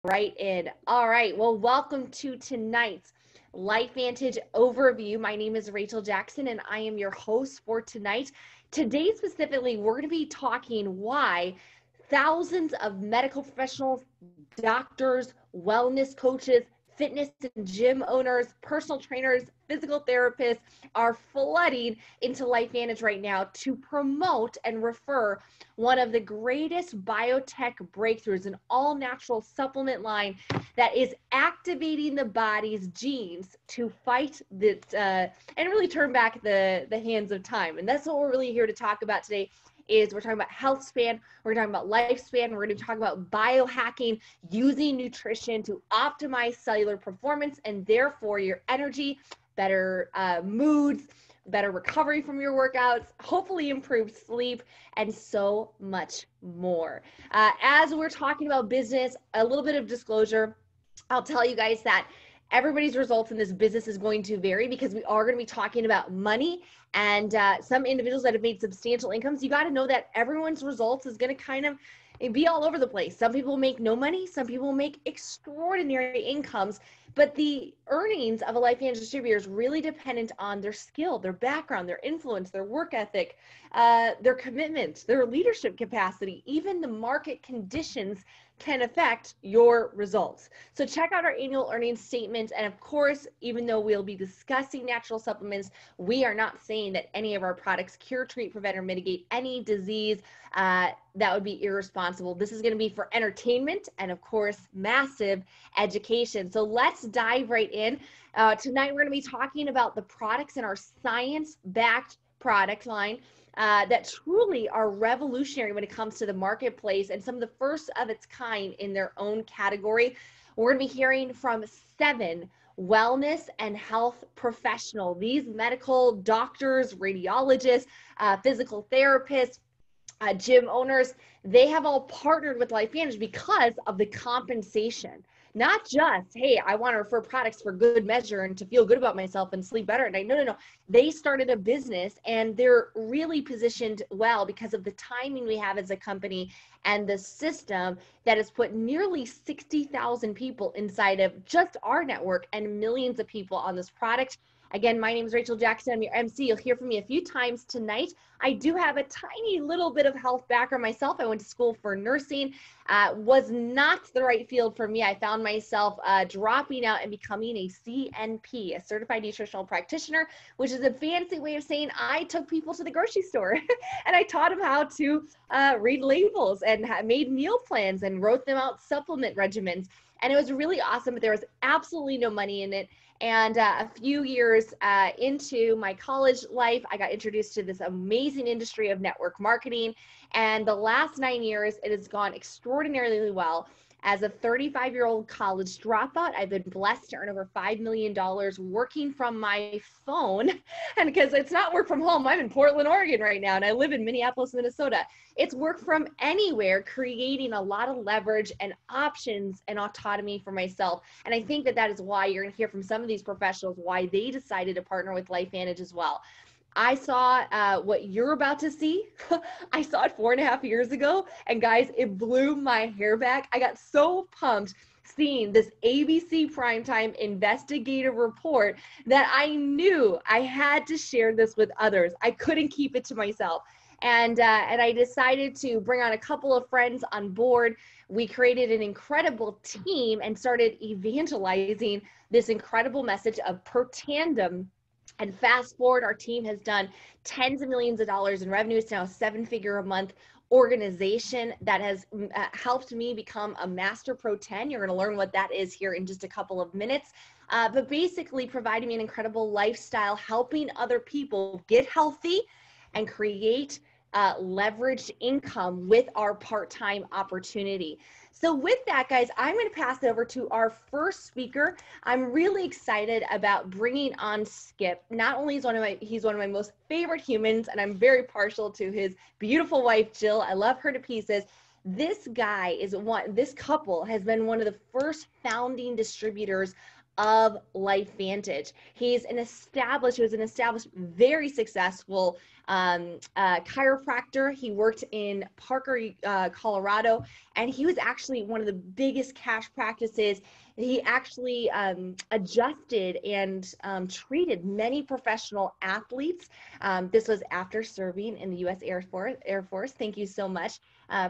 right in. All right, well, welcome to tonight's LifeVantage overview. My name is Rachel Jackson, and I am your host for tonight. Today, specifically, we're going to be talking why thousands of medical professionals, doctors, wellness coaches, fitness and gym owners, personal trainers, physical therapists are flooding into LifeVantage right now to promote and refer one of the greatest biotech breakthroughs, an all-natural supplement line that is activating the body's genes to fight this and really turn back the hands of time. And that's what we're really here to talk about today. We're talking about health span, we're talking about lifespan, we're going to talk about biohacking, using nutrition to optimize cellular performance and therefore your energy, better moods, better recovery from your workouts, hopefully improved sleep, and so much more. As we're talking about business, a little bit of disclosure, I'll tell you guys that everybody's results in this business is going to vary because we are going to be talking about money and some individuals that have made substantial incomes. You got to know that everyone's results is going to kind of be all over the place. Some people make no money, some people make extraordinary incomes, but the earnings of a LifeVantage distributor is really dependent on their skill, their background, their influence, their work ethic, their commitment, their leadership capacity. Even the market conditions can affect your results. So check out our annual earnings statement. And of course, even though we'll be discussing natural supplements, we are not saying that any of our products cure, treat, prevent, or mitigate any disease. That would be irresponsible. This is going to be for entertainment and of course, massive education. So let's dive right in. Tonight, we're going to be talking about the products in our science-backed product line that truly are revolutionary when it comes to the marketplace and some of the first of its kind in their own category. We're going to be hearing from 7 wellness and health professionals. These medical doctors, radiologists, physical therapists, gym owners, they have all partnered with LifeVantage because of the compensation. Not just, hey, I want to refer products for good measure and to feel good about myself and sleep better at night. No. They started a business and they're really positioned well because of the timing we have as a company and the system that has put nearly 60,000 people inside of just our network and millions of people on this product. Again, my name is Rachel Jackson. I'm your MC. You'll hear from me a few times tonight. I do have a tiny little bit of health background myself. I went to school for nursing. Was not the right field for me. I found myself dropping out and becoming a CNP, a certified nutritional practitioner, which is a fancy way of saying I took people to the grocery store and I taught them how to read labels and made meal plans and wrote them out supplement regimens. And it was really awesome, but there was absolutely no money in it. And a few years into my college life, I got introduced to this amazing industry of network marketing. And the last 9 years, it has gone extraordinarily well. As a 35-year-old college dropout, I've been blessed to earn over $5 million working from my phone. And because it's not work from home, I'm in Portland, Oregon right now, and I live in Minneapolis, Minnesota. It's work from anywhere, creating a lot of leverage and options and autonomy for myself. And I think that that is why you're going to hear from some of these professionals, why they decided to partner with LifeVantage as well. I saw what you're about to see. I saw it 4.5 years ago. And guys, it blew my hair back. I got so pumped seeing this ABC primetime investigative report that I knew I had to share this with others. I couldn't keep it to myself. And I decided to bring on a couple of friends on board. We created an incredible team and started evangelizing this incredible message of per tandem. And fast forward, our team has done tens of millions of dollars in revenue. It's now a 7-figure a month organization that has helped me become a Master Pro 10. You're going to learn what that is here in just a couple of minutes. But basically providing me an incredible lifestyle, helping other people get healthy and create leveraged income with our part-time opportunity. So with that, guys, I'm going to pass it over to our first speaker. I'm really excited about bringing on Skip. Not only is he's one of my most favorite humans, and I'm very partial to his beautiful wife, Jill. I love her to pieces. This couple has been one of the first founding distributors of LifeVantage. He was an established, very successful chiropractor. He worked in Parker, Colorado, and he was actually one of the biggest cash practices. He actually adjusted and treated many professional athletes. This was after serving in the U.S. Air Force. Thank you so much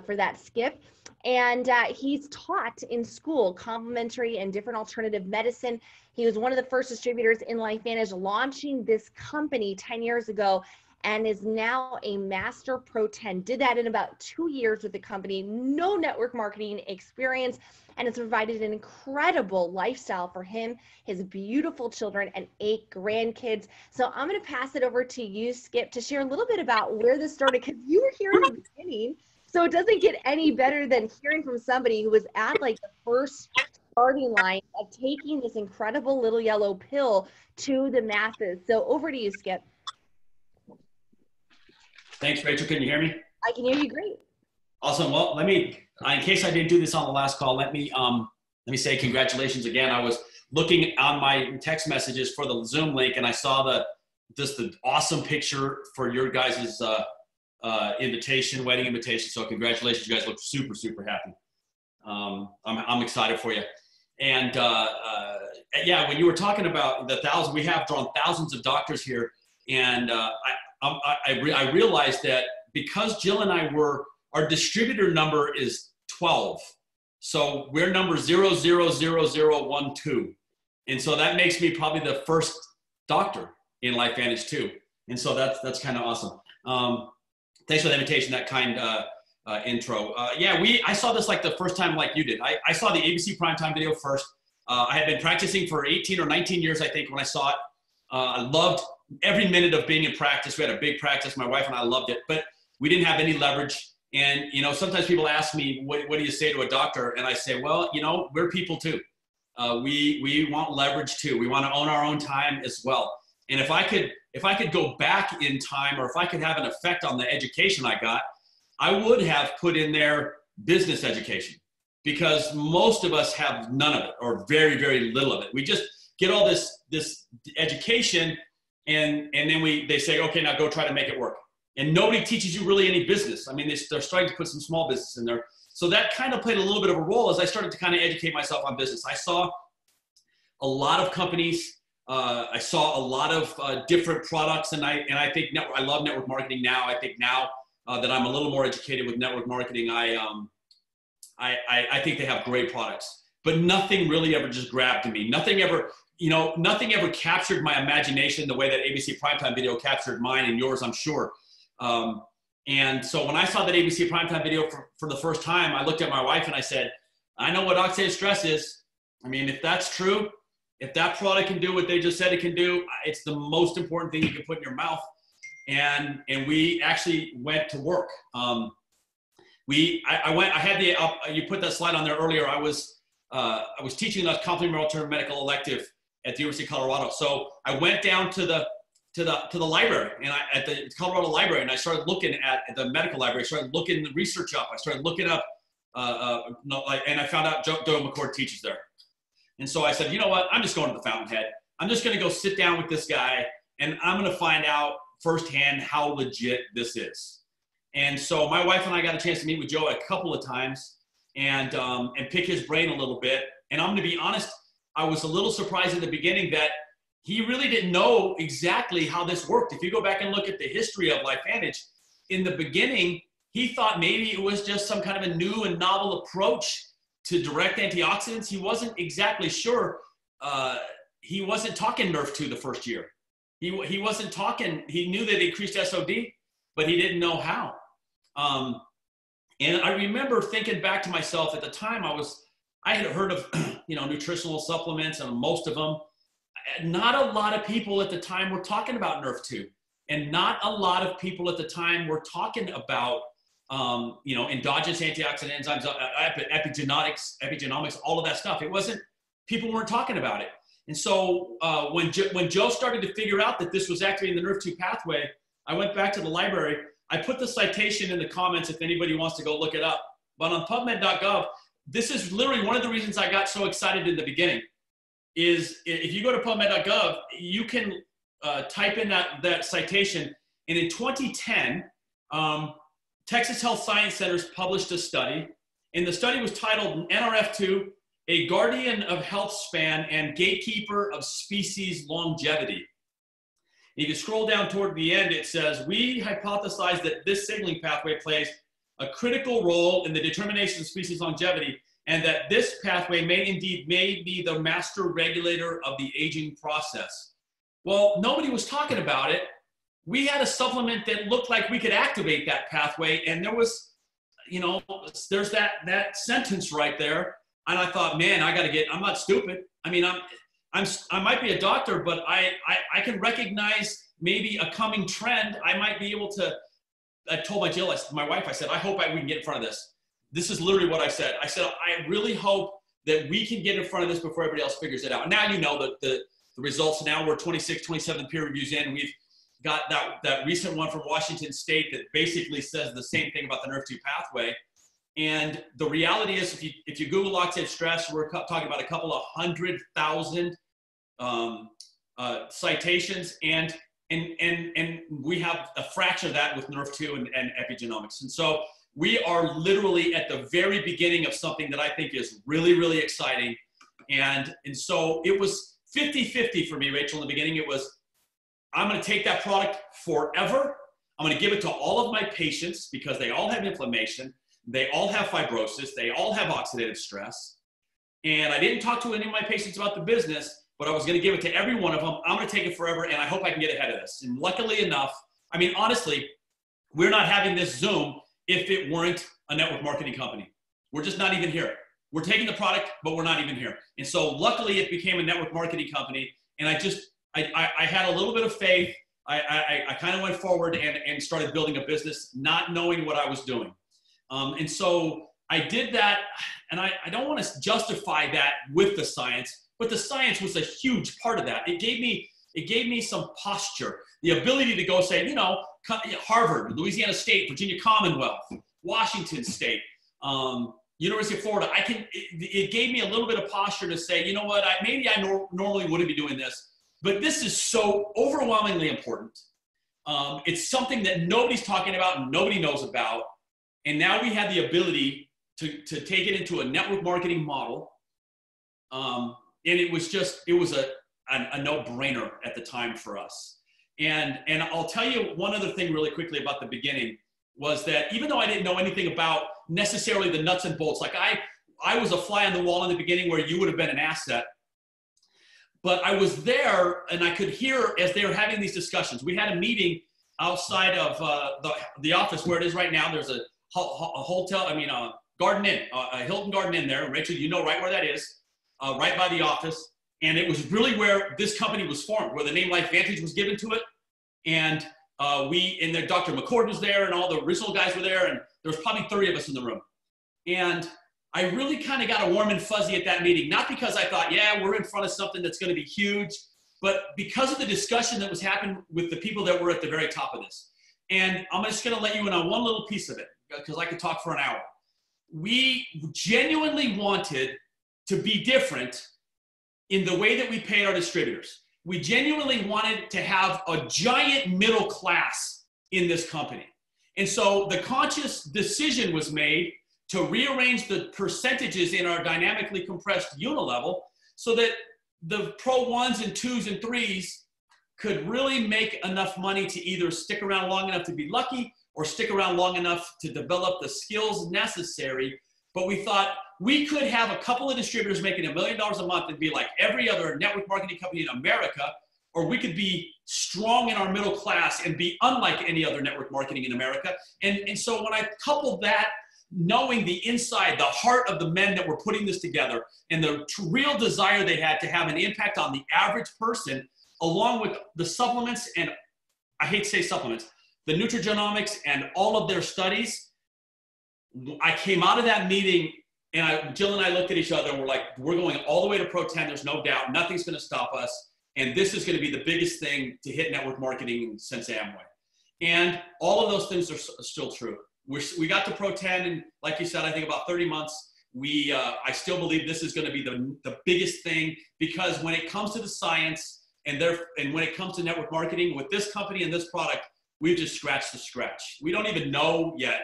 for that, Skip. And he's taught in school complementary and different alternative medicine. He was one of the first distributors in LifeVantage, launching this company 10 years ago, and is now a master Pro 10. Did that in about 2 years with the company, no network marketing experience, and it's provided an incredible lifestyle for him, his beautiful children, and 8 grandkids. So I'm going to pass it over to you, Skip, to share a little bit about where this started, because you were here in the beginning. So it doesn't get any better than hearing from somebody who was at like the first starting line of taking this incredible little yellow pill to the masses. So over to you, Skip. Thanks, Rachel. Can you hear me? I can hear you great. Awesome. Well, let me, in case I didn't do this on the last call, let me say congratulations again. I was looking on my text messages for the Zoom link, and I saw the awesome picture for your guys' wedding invitation. So congratulations. You guys look super, super happy. I'm excited for you. And yeah, when you were talking about the thousands, we have drawn thousands of doctors here. And I realized that because Jill and I our distributor number is 12. So we're number 000012. And so that makes me probably the first doctor in LifeVantage too. And so that's kind of awesome. Thanks for the invitation, that kind intro. Yeah, I saw this like the first time like you did. I saw the ABC Primetime video first. I had been practicing for 18 or 19 years, I think, when I saw it. I loved every minute of being in practice. We had a big practice. My wife and I loved it, but we didn't have any leverage. And, you know, sometimes people ask me, what do you say to a doctor? And I say, well, you know, we're people too. We want leverage too. We want to own our own time as well. And if I could go back in time, or if I could have an effect on the education I got, I would have put in there business education, because most of us have none of it, or very, very little of it. We just get all this education, and then they say, okay, now go try to make it work. And nobody teaches you really any business. I mean, they're starting to put some small business in there. So that kind of played a little bit of a role as I started to kind of educate myself on business. I saw a lot of companies. I saw a lot of different products, and I think I love network marketing now. I think now that I'm a little more educated with network marketing, I think they have great products. But nothing really ever just grabbed me. Nothing ever captured my imagination the way that ABC Primetime video captured mine and yours, I'm sure. And so when I saw that ABC Primetime video for the first time, I looked at my wife and I said, I know what oxidative stress is. I mean, if that's true, if that product can do what they just said it can do, it's the most important thing you can put in your mouth. And we actually went to work. You put that slide on there earlier. I was teaching a complementary alternative medical elective at the University of Colorado. So I went down to the library, and at the Colorado Library, and I started looking at the medical library. I started looking the research up. I started looking up, and I found out Joe McCord teaches there. And so I said, you know what? I'm just going to the Fountainhead. I'm just going to go sit down with this guy, and I'm going to find out firsthand how legit this is. And so my wife and I got a chance to meet with Joe a couple of times and pick his brain a little bit. And I'm going to be honest, I was a little surprised in the beginning that he really didn't know exactly how this worked. If you go back and look at the history of LifeVantage, in the beginning, he thought maybe it was just some kind of a new and novel approach to direct antioxidants. He wasn't exactly sure. He wasn't talking Nerf2 the first year. He wasn't talking, he knew that it increased SOD, but he didn't know how. And I remember thinking back to myself at the time, I had heard of, nutritional supplements, and most of them. Not a lot of people at the time were talking about Nerf2, and not a lot of people at the time were talking about, endogenous antioxidant enzymes, epigenomics, all of that stuff. People weren't talking about it. And so when Joe started to figure out that this was actually in the Nerf2 pathway, I went back to the library. I put the citation in the comments if anybody wants to go look it up. But on PubMed.gov, this is literally one of the reasons I got so excited in the beginning. is if you go to PubMed.gov, you can type in that citation. And in 2010, Texas Health Science Centers published a study, and the study was titled NRF2, a guardian of health span and gatekeeper of species longevity. If you scroll down toward the end, it says, we hypothesize that this signaling pathway plays a critical role in the determination of species longevity, and that this pathway may be the master regulator of the aging process. Well, nobody was talking about it. We had a supplement that looked like we could activate that pathway, and there was, there's that sentence right there. And I thought, man, I'm not stupid. I mean, I might be a doctor, but I can recognize maybe a coming trend. I might be able to, I told my wife, I said, I hope we can get in front of this. This is literally what I said. I said, I really hope that we can get in front of this before everybody else figures it out. Now, the results now, we're 26, 27 peer reviews in. We've got that recent one from Washington State that basically says the same thing about the NRF2 pathway. And the reality is, if you Google oxidative stress, we're talking about a couple of 100,000 citations, and we have a fraction of that with NRF2 and epigenomics. And so we are literally at the very beginning of something that I think is really, really exciting. And so it was 50-50 for me, Rachel, in the beginning. It was, I'm going to take that product forever. I'm going to give it to all of my patients because they all have inflammation. They all have fibrosis. They all have oxidative stress. And I didn't talk to any of my patients about the business, but I was going to give it to every one of them. I'm going to take it forever, and I hope I can get ahead of this. And luckily enough, I mean, honestly, we're not having this Zoom if it weren't a network marketing company. We're just not even here. We're taking the product, but we're not even here. And so luckily it became a network marketing company. And I had a little bit of faith. I kind of went forward and started building a business, not knowing what I was doing. And so I did that, and I don't want to justify that with the science, but the science was a huge part of that. It gave me some posture, the ability to go say, Harvard, Louisiana State, Virginia Commonwealth, Washington State, University of Florida. It gave me a little bit of posture to say, you know what, maybe I normally wouldn't be doing this, but this is so overwhelmingly important. It's something that nobody's talking about and nobody knows about. And now we have the ability to take it into a network marketing model. And it was a no-brainer at the time for us. And I'll tell you one other thing really quickly about the beginning was that even though I didn't know anything about necessarily the nuts and bolts, like I was a fly on the wall in the beginning where you would have been an asset, but I was there and I could hear as they were having these discussions. We had a meeting outside of the office where it is right now. There's a hotel, Garden Inn, a Hilton Garden Inn there. Rachel, you know right where that is, right by the office. And it was really where this company was formed, where the name LifeVantage was given to it. And Dr. McCord was there, and all the original guys were there, and there was probably 30 of us in the room. And I really kind of got a warm and fuzzy at that meeting, not because I thought, yeah, we're in front of something that's going to be huge, but because of the discussion that was happening with the people that were at the very top of this. And I'm just going to let you in on one little piece of it, because I could talk for an hour. We genuinely wanted to be different in the way that we paid our distributors. We genuinely wanted to have a giant middle class in this company. And so the conscious decision was made to rearrange the percentages in our dynamically compressed unilevel so that the Pro 1s and 2s and 3s could really make enough money to either stick around long enough to be lucky or stick around long enough to develop the skills necessary. But we thought we could have a couple of distributors making $1 million a month and be like every other network marketing company in America, or we could be strong in our middle class and be unlike any other network marketing in America. And so when I coupled that, knowing the inside, the heart of the men that were putting this together and the real desire they had to have an impact on the average person, along with the supplements, and I hate to say supplements, the Nutrigenomics and all of their studies, I came out of that meeting and Jill and I looked at each other and we're like, we're going all the way to Pro 10. There's no doubt. Nothing's going to stop us. And this is going to be the biggest thing to hit network marketing since Amway. And all of those things are still true. We got to Pro 10 in, like you said, I think about 30 months. I still believe this is going to be the biggest thing, because when it comes to the science and when it comes to network marketing with this company and this product, we've just scratched the scratch. We don't even know yet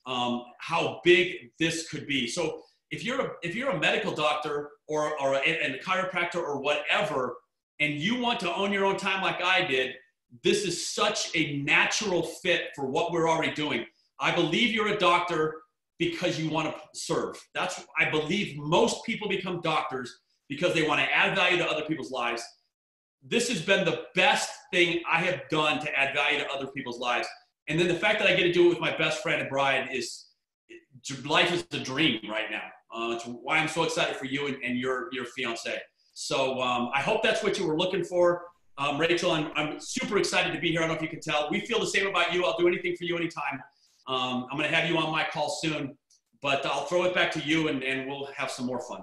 how big this could be. So if you're a medical doctor or a chiropractor or whatever, and you want to own your own time like I did, this is such a natural fit for what we're already doing. I believe you're a doctor because you want to serve. I believe most people become doctors because they want to add value to other people's lives. This has been the best thing I have done to add value to other people's lives. And then the fact that I get to do it with my best friend and bride life is a dream right now. It's why I'm so excited for you and your fiance. So I hope that's what you were looking for. Rachel, I'm super excited to be here. I don't know if you can tell. We feel the same about you. I'll do anything for you anytime. I'm going to have you on my call soon, but I'll throw it back to you and we'll have some more fun.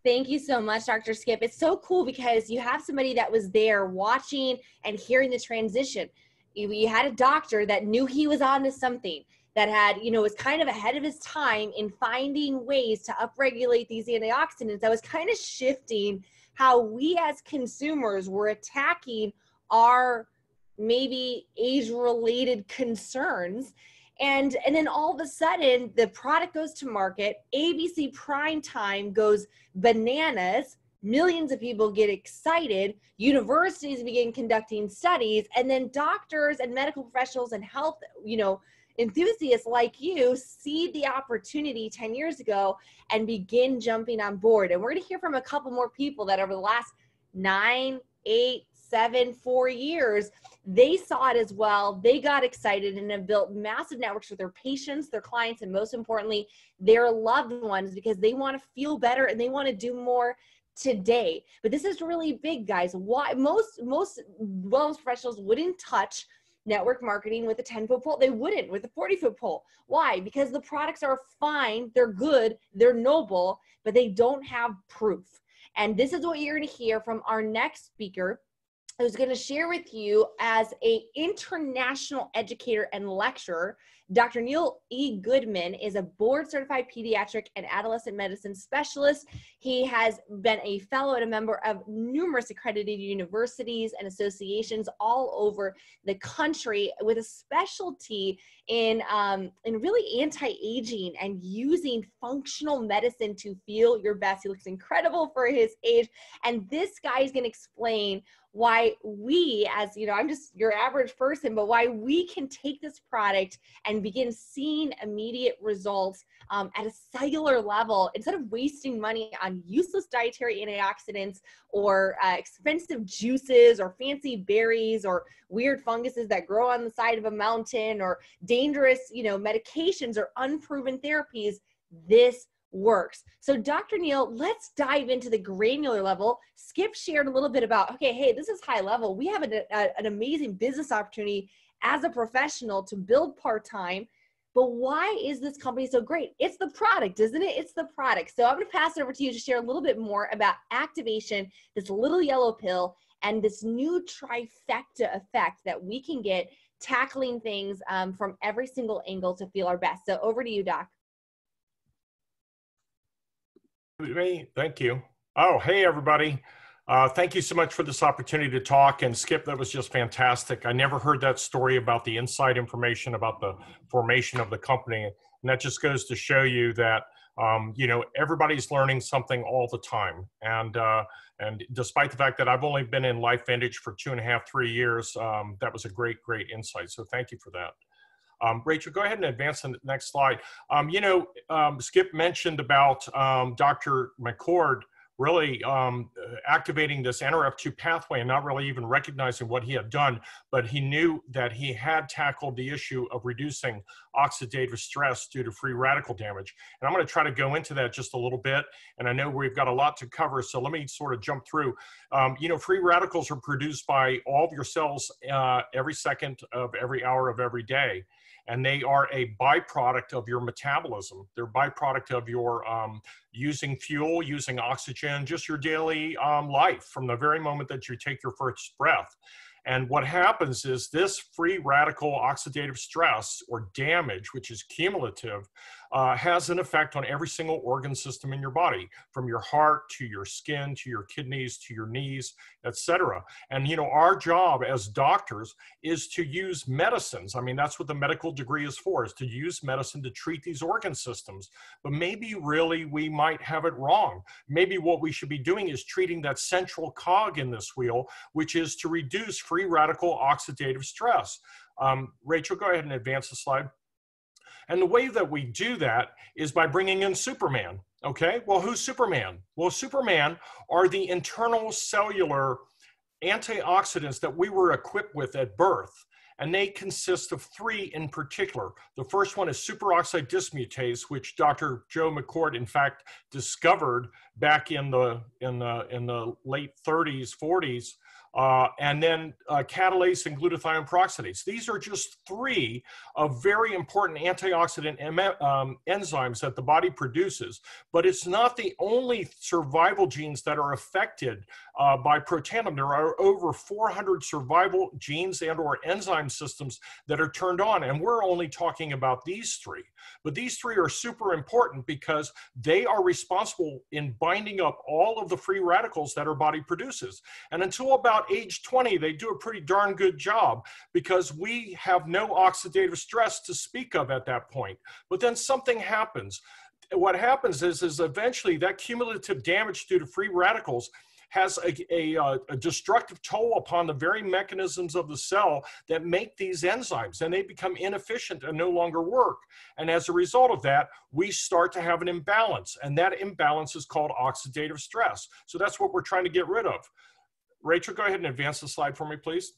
Thank you so much, Dr. Skip. It's so cool because you have somebody that was there watching and hearing the transition. You had a doctor that knew he was onto something, that had, was kind of ahead of his time in finding ways to upregulate these antioxidants. That was kind of shifting how we as consumers were attacking our maybe age-related concerns. And then all of a sudden, the product goes to market, ABC prime time goes bananas, millions of people get excited, universities begin conducting studies, and then doctors and medical professionals and health, enthusiasts like you see the opportunity 10 years ago and begin jumping on board. And we're going to hear from a couple more people that over the last 9, 8, 7, 4 years, they saw it as well. They got excited and have built massive networks with their patients, their clients, and most importantly, their loved ones, because they want to feel better and they want to do more today. But this is really big, guys. Why most wellness professionals wouldn't touch network marketing with a 10-foot pole? They wouldn't with a 40-foot pole. Why? Because the products are fine, they're good, they're noble, but they don't have proof. And this is what you're going to hear from our next speaker, who's going to share with you as an international educator and lecturer. Dr. Neil E. Goodman is a board-certified pediatric and adolescent medicine specialist. He has been a fellow and a member of numerous accredited universities and associations all over the country, with a specialty in really anti-aging and using functional medicine to feel your best. He looks incredible for his age, and this guy is going to explain why we, as I'm just your average person, but why we can take this product and begin seeing immediate results at a cellular level, instead of wasting money on useless dietary antioxidants or expensive juices or fancy berries or weird funguses that grow on the side of a mountain or dangerous, medications or unproven therapies. This works. So Dr. Neil, let's dive into the granular level. Skip shared a little bit about, okay, hey, this is high level. We have an amazing business opportunity as a professional to build part-time, but why is this company so great? It's the product, isn't it? It's the product. So I'm going to pass it over to you to share a little bit more about activation, this little yellow pill, and this new trifecta effect that we can get tackling things from every single angle to feel our best. So over to you, Doc. Thank you. Oh, hey, everybody. Thank you so much for this opportunity to talk. And Skip, that was just fantastic. I never heard that story about the inside information about the formation of the company. And that just goes to show you that, everybody's learning something all the time. And despite the fact that I've only been in LifeVantage for 2.5, 3 years, that was a great insight. So thank you for that. Rachel, go ahead and advance to the next slide. Skip mentioned about Dr. McCord really activating this NRF2 pathway and not really even recognizing what he had done, but he knew that he had tackled the issue of reducing oxidative stress due to free radical damage. And I'm going to try to go into that just a little bit. And I know we've got a lot to cover, so let me sort of jump through. Free radicals are produced by all of your cells every second of every hour of every day. And they are a byproduct of your metabolism. They're a byproduct of your using fuel, using oxygen, just your daily life from the very moment that you take your first breath. And what happens is this free radical oxidative stress or damage, which is cumulative, has an effect on every single organ system in your body, from your heart to your skin, to your kidneys, to your knees, etc. And, you know, our job as doctors is to use medicines. I mean, that's what the medical degree is for, is to use medicine to treat these organ systems. But maybe really we might have it wrong. Maybe what we should be doing is treating that central cog in this wheel, which is to reduce free radical oxidative stress. Rachel, go ahead and advance the slide. And the way that we do that is by bringing in Superman. Okay, well, who's Superman? Well, Superman are the internal cellular antioxidants that we were equipped with at birth. And they consist of three in particular. The first one is superoxide dismutase, which Dr. Joe McCord, in fact, discovered back in the late 30s, 40s. And then catalase and glutathione peroxidase. These are just three of very important antioxidant enzymes that the body produces, but it's not the only survival genes that are affected by protandim. There are over 400 survival genes and or enzyme systems that are turned on, and we're only talking about these three. But these three are super important because they are responsible in binding up all of the free radicals that our body produces. And until about age 20, they do a pretty darn good job because we have no oxidative stress to speak of at that point. But then something happens. What happens is eventually that cumulative damage due to free radicals has a destructive toll upon the very mechanisms of the cell that make these enzymes, and they become inefficient and no longer work. And as a result of that, we start to have an imbalance, and that imbalance is called oxidative stress. So that's what we're trying to get rid of. Rachel, go ahead and advance the slide for me, please.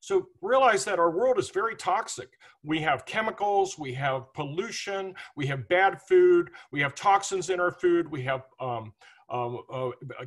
So realize that our world is very toxic. We have chemicals, we have pollution, we have bad food, we have toxins in our food, we have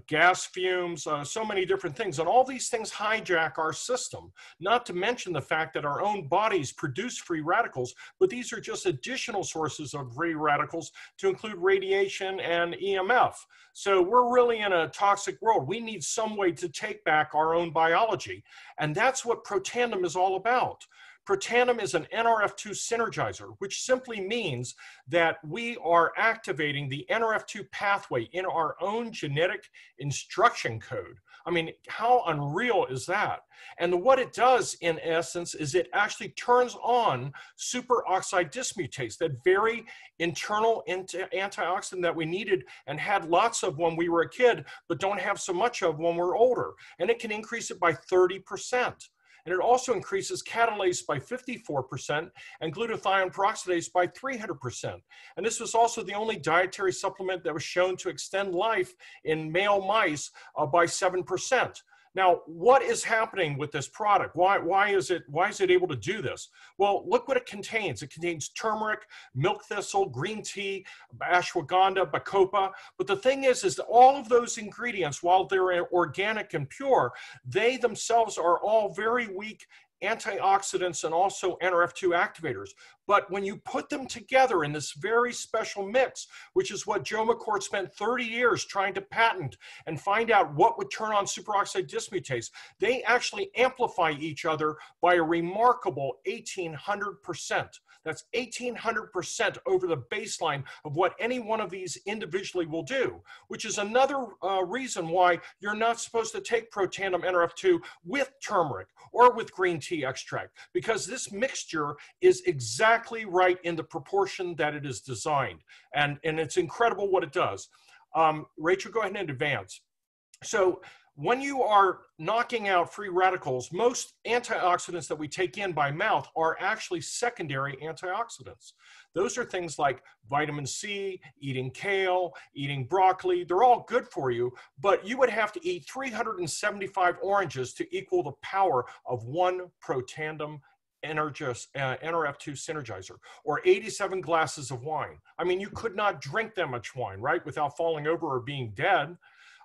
gas fumes, so many different things. And all these things hijack our system, not to mention the fact that our own bodies produce free radicals, but these are just additional sources of free radicals to include radiation and EMF. So we're really in a toxic world. We need some way to take back our own biology. And that's what Protandim is all about. Protandim is an NRF2 synergizer, which simply means that we are activating the NRF2 pathway in our own genetic instruction code. I mean, how unreal is that? And what it does, in essence, is it actually turns on superoxide dismutase, that very internal antioxidant that we needed and had lots of when we were a kid, but don't have so much of when we're older. And it can increase it by 30%. And it also increases catalase by 54% and glutathione peroxidase by 300%. And this was also the only dietary supplement that was shown to extend life in male mice by 7%. Now, what is happening with this product? Why is it able to do this? Well, look what it contains. It contains turmeric, milk thistle, green tea, ashwagandha, bacopa. But the thing is that all of those ingredients, while they're organic and pure, they themselves are all very weak antioxidants and also NRF2 activators. But when you put them together in this very special mix, which is what Joe McCord spent 30 years trying to patent and find out what would turn on superoxide dismutase, they actually amplify each other by a remarkable 1,800%. That's 1,800% over the baseline of what any one of these individually will do, which is another reason why you're not supposed to take Protandim NRF2 with turmeric or with green tea extract, because this mixture is exactly right in the proportion that it is designed. And it's incredible what it does. Rachel, go ahead and advance. So when you are knocking out free radicals, most antioxidants that we take in by mouth are actually secondary antioxidants. Those are things like vitamin C, eating kale, eating broccoli. They're all good for you, but you would have to eat 375 oranges to equal the power of one Protandim NRF2 synergizer, or 87 glasses of wine. I mean, you could not drink that much wine, right, without falling over or being dead.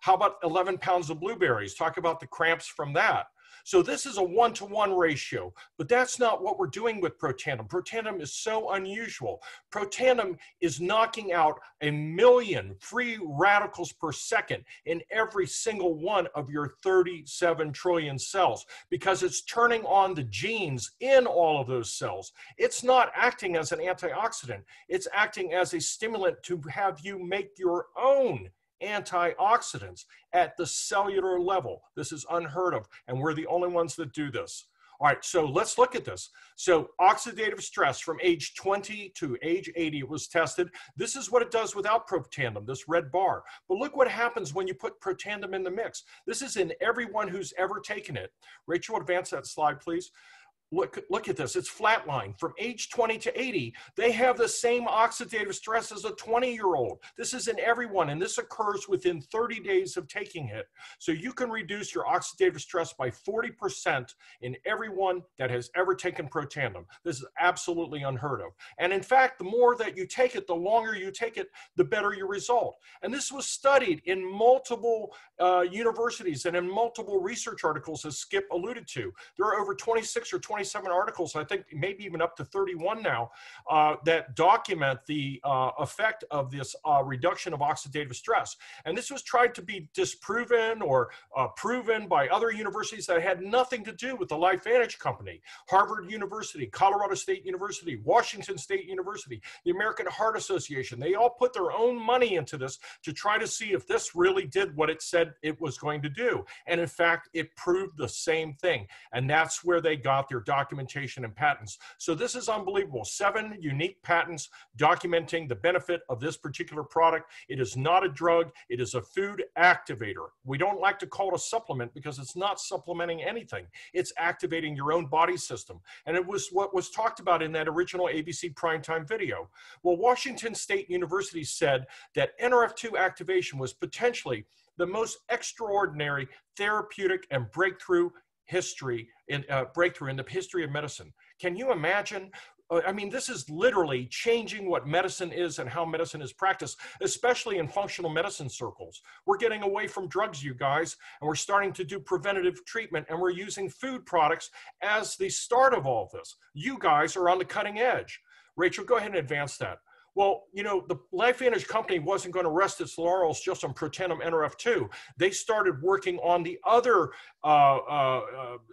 How about 11 pounds of blueberries? Talk about the cramps from that. So this is a 1-to-1 ratio, but that's not what we're doing with Protandim. Protandim is so unusual. Protandim is knocking out 1 million free radicals per second in every single one of your 37 trillion cells, because it's turning on the genes in all of those cells. It's not acting as an antioxidant. It's acting as a stimulant to have you make your own antioxidants at the cellular level. This is unheard of, and we're the only ones that do this. All right, so let's look at this. So oxidative stress from age 20 to age 80 was tested. This is what it does without Protandim, this red bar. But look what happens when you put Protandim in the mix. This is in everyone who's ever taken it. Rachel, advance that slide, please. Look at this, it's flatline. From age 20 to 80, they have the same oxidative stress as a 20-year-old. This is in everyone, and this occurs within 30 days of taking it. So you can reduce your oxidative stress by 40% in everyone that has ever taken Protandim. This is absolutely unheard of. And in fact, the more that you take it, the longer you take it, the better your result. And this was studied in multiple universities and in multiple research articles, as Skip alluded to. There are over 26 or 27 articles, I think maybe even up to 31 now, that document the effect of this reduction of oxidative stress. And this was tried to be disproven or proven by other universities that had nothing to do with the LifeVantage company. Harvard University, Colorado State University, Washington State University, the American Heart Association, they all put their own money into this to try to see if this really did what it said it was going to do. And in fact, it proved the same thing. And that's where they got their documentation and patents. So this is unbelievable. 7 unique patents documenting the benefit of this particular product. It is not a drug. It is a food activator. We don't like to call it a supplement because it's not supplementing anything. It's activating your own body system. And it was what was talked about in that original ABC primetime video. Well, Washington State University said that NRF2 activation was potentially the most extraordinary therapeutic and breakthrough in the history of medicine. Can you imagine? I mean, this is literally changing what medicine is and how medicine is practiced, especially in functional medicine circles. We're getting away from drugs, you guys, and we're starting to do preventative treatment, and we're using food products as the start of all of this. You guys are on the cutting edge. Rachel, go ahead and advance that. Well, you know, the LifeVantage company wasn't going to rest its laurels just on Protandim NRF2. They started working on the other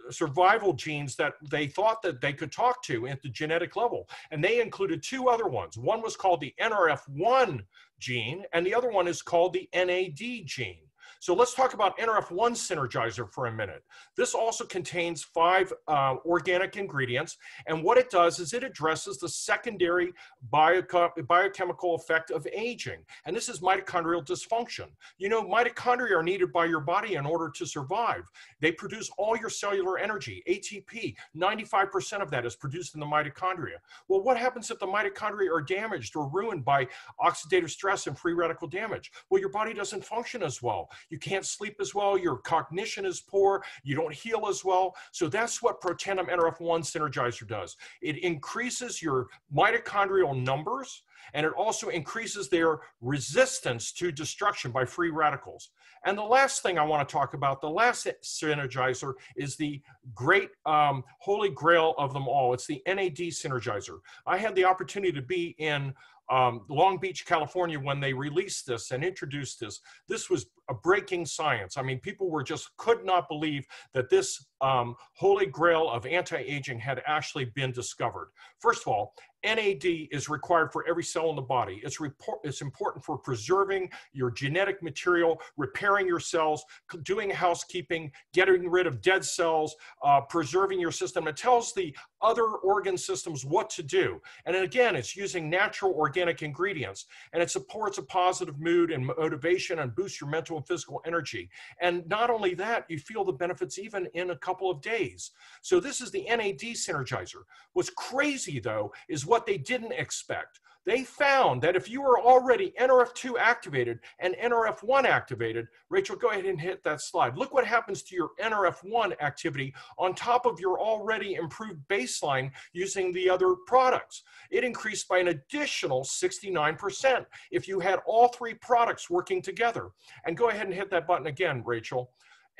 survival genes that they thought that they could talk to at the genetic level. And they included 2 other ones. One was called the NRF1 gene, and the other one is called the NAD gene. So let's talk about NRF1 Synergizer for a minute. This also contains 5 organic ingredients, and what it does is it addresses the secondary biochemical effect of aging, and this is mitochondrial dysfunction. You know, mitochondria are needed by your body in order to survive. They produce all your cellular energy, ATP. 95% of that is produced in the mitochondria. Well, what happens if the mitochondria are damaged or ruined by oxidative stress and free radical damage? Well, your body doesn't function as well. You can't sleep as well. Your cognition is poor. You don't heal as well. So that's what Protandim NRF1 Synergizer does. It increases your mitochondrial numbers, and it also increases their resistance to destruction by free radicals. And the last thing I want to talk about, the last synergizer, is the great holy grail of them all. It's the NAD Synergizer. I had the opportunity to be in Long Beach, California, when they released this and introduced this. This was a breaking science. I mean, people could not believe that this holy grail of anti-aging had actually been discovered. First of all, NAD is required for every cell in the body. It's important for preserving your genetic material, repairing your cells, doing housekeeping, getting rid of dead cells, preserving your system. It tells the other organ systems what to do. And again, it's using natural organic ingredients, and it supports a positive mood and motivation and boosts your mental and physical energy. And not only that, you feel the benefits even in a couple of days. So this is the NAD Synergizer. What's crazy though is what they didn't expect. They found that if you were already NRF2 activated and NRF1 activated, Rachel, go ahead and hit that slide. Look what happens to your NRF1 activity on top of your already improved baseline using the other products. It increased by an additional 69% if you had all 3 products working together. And go ahead and hit that button again, Rachel.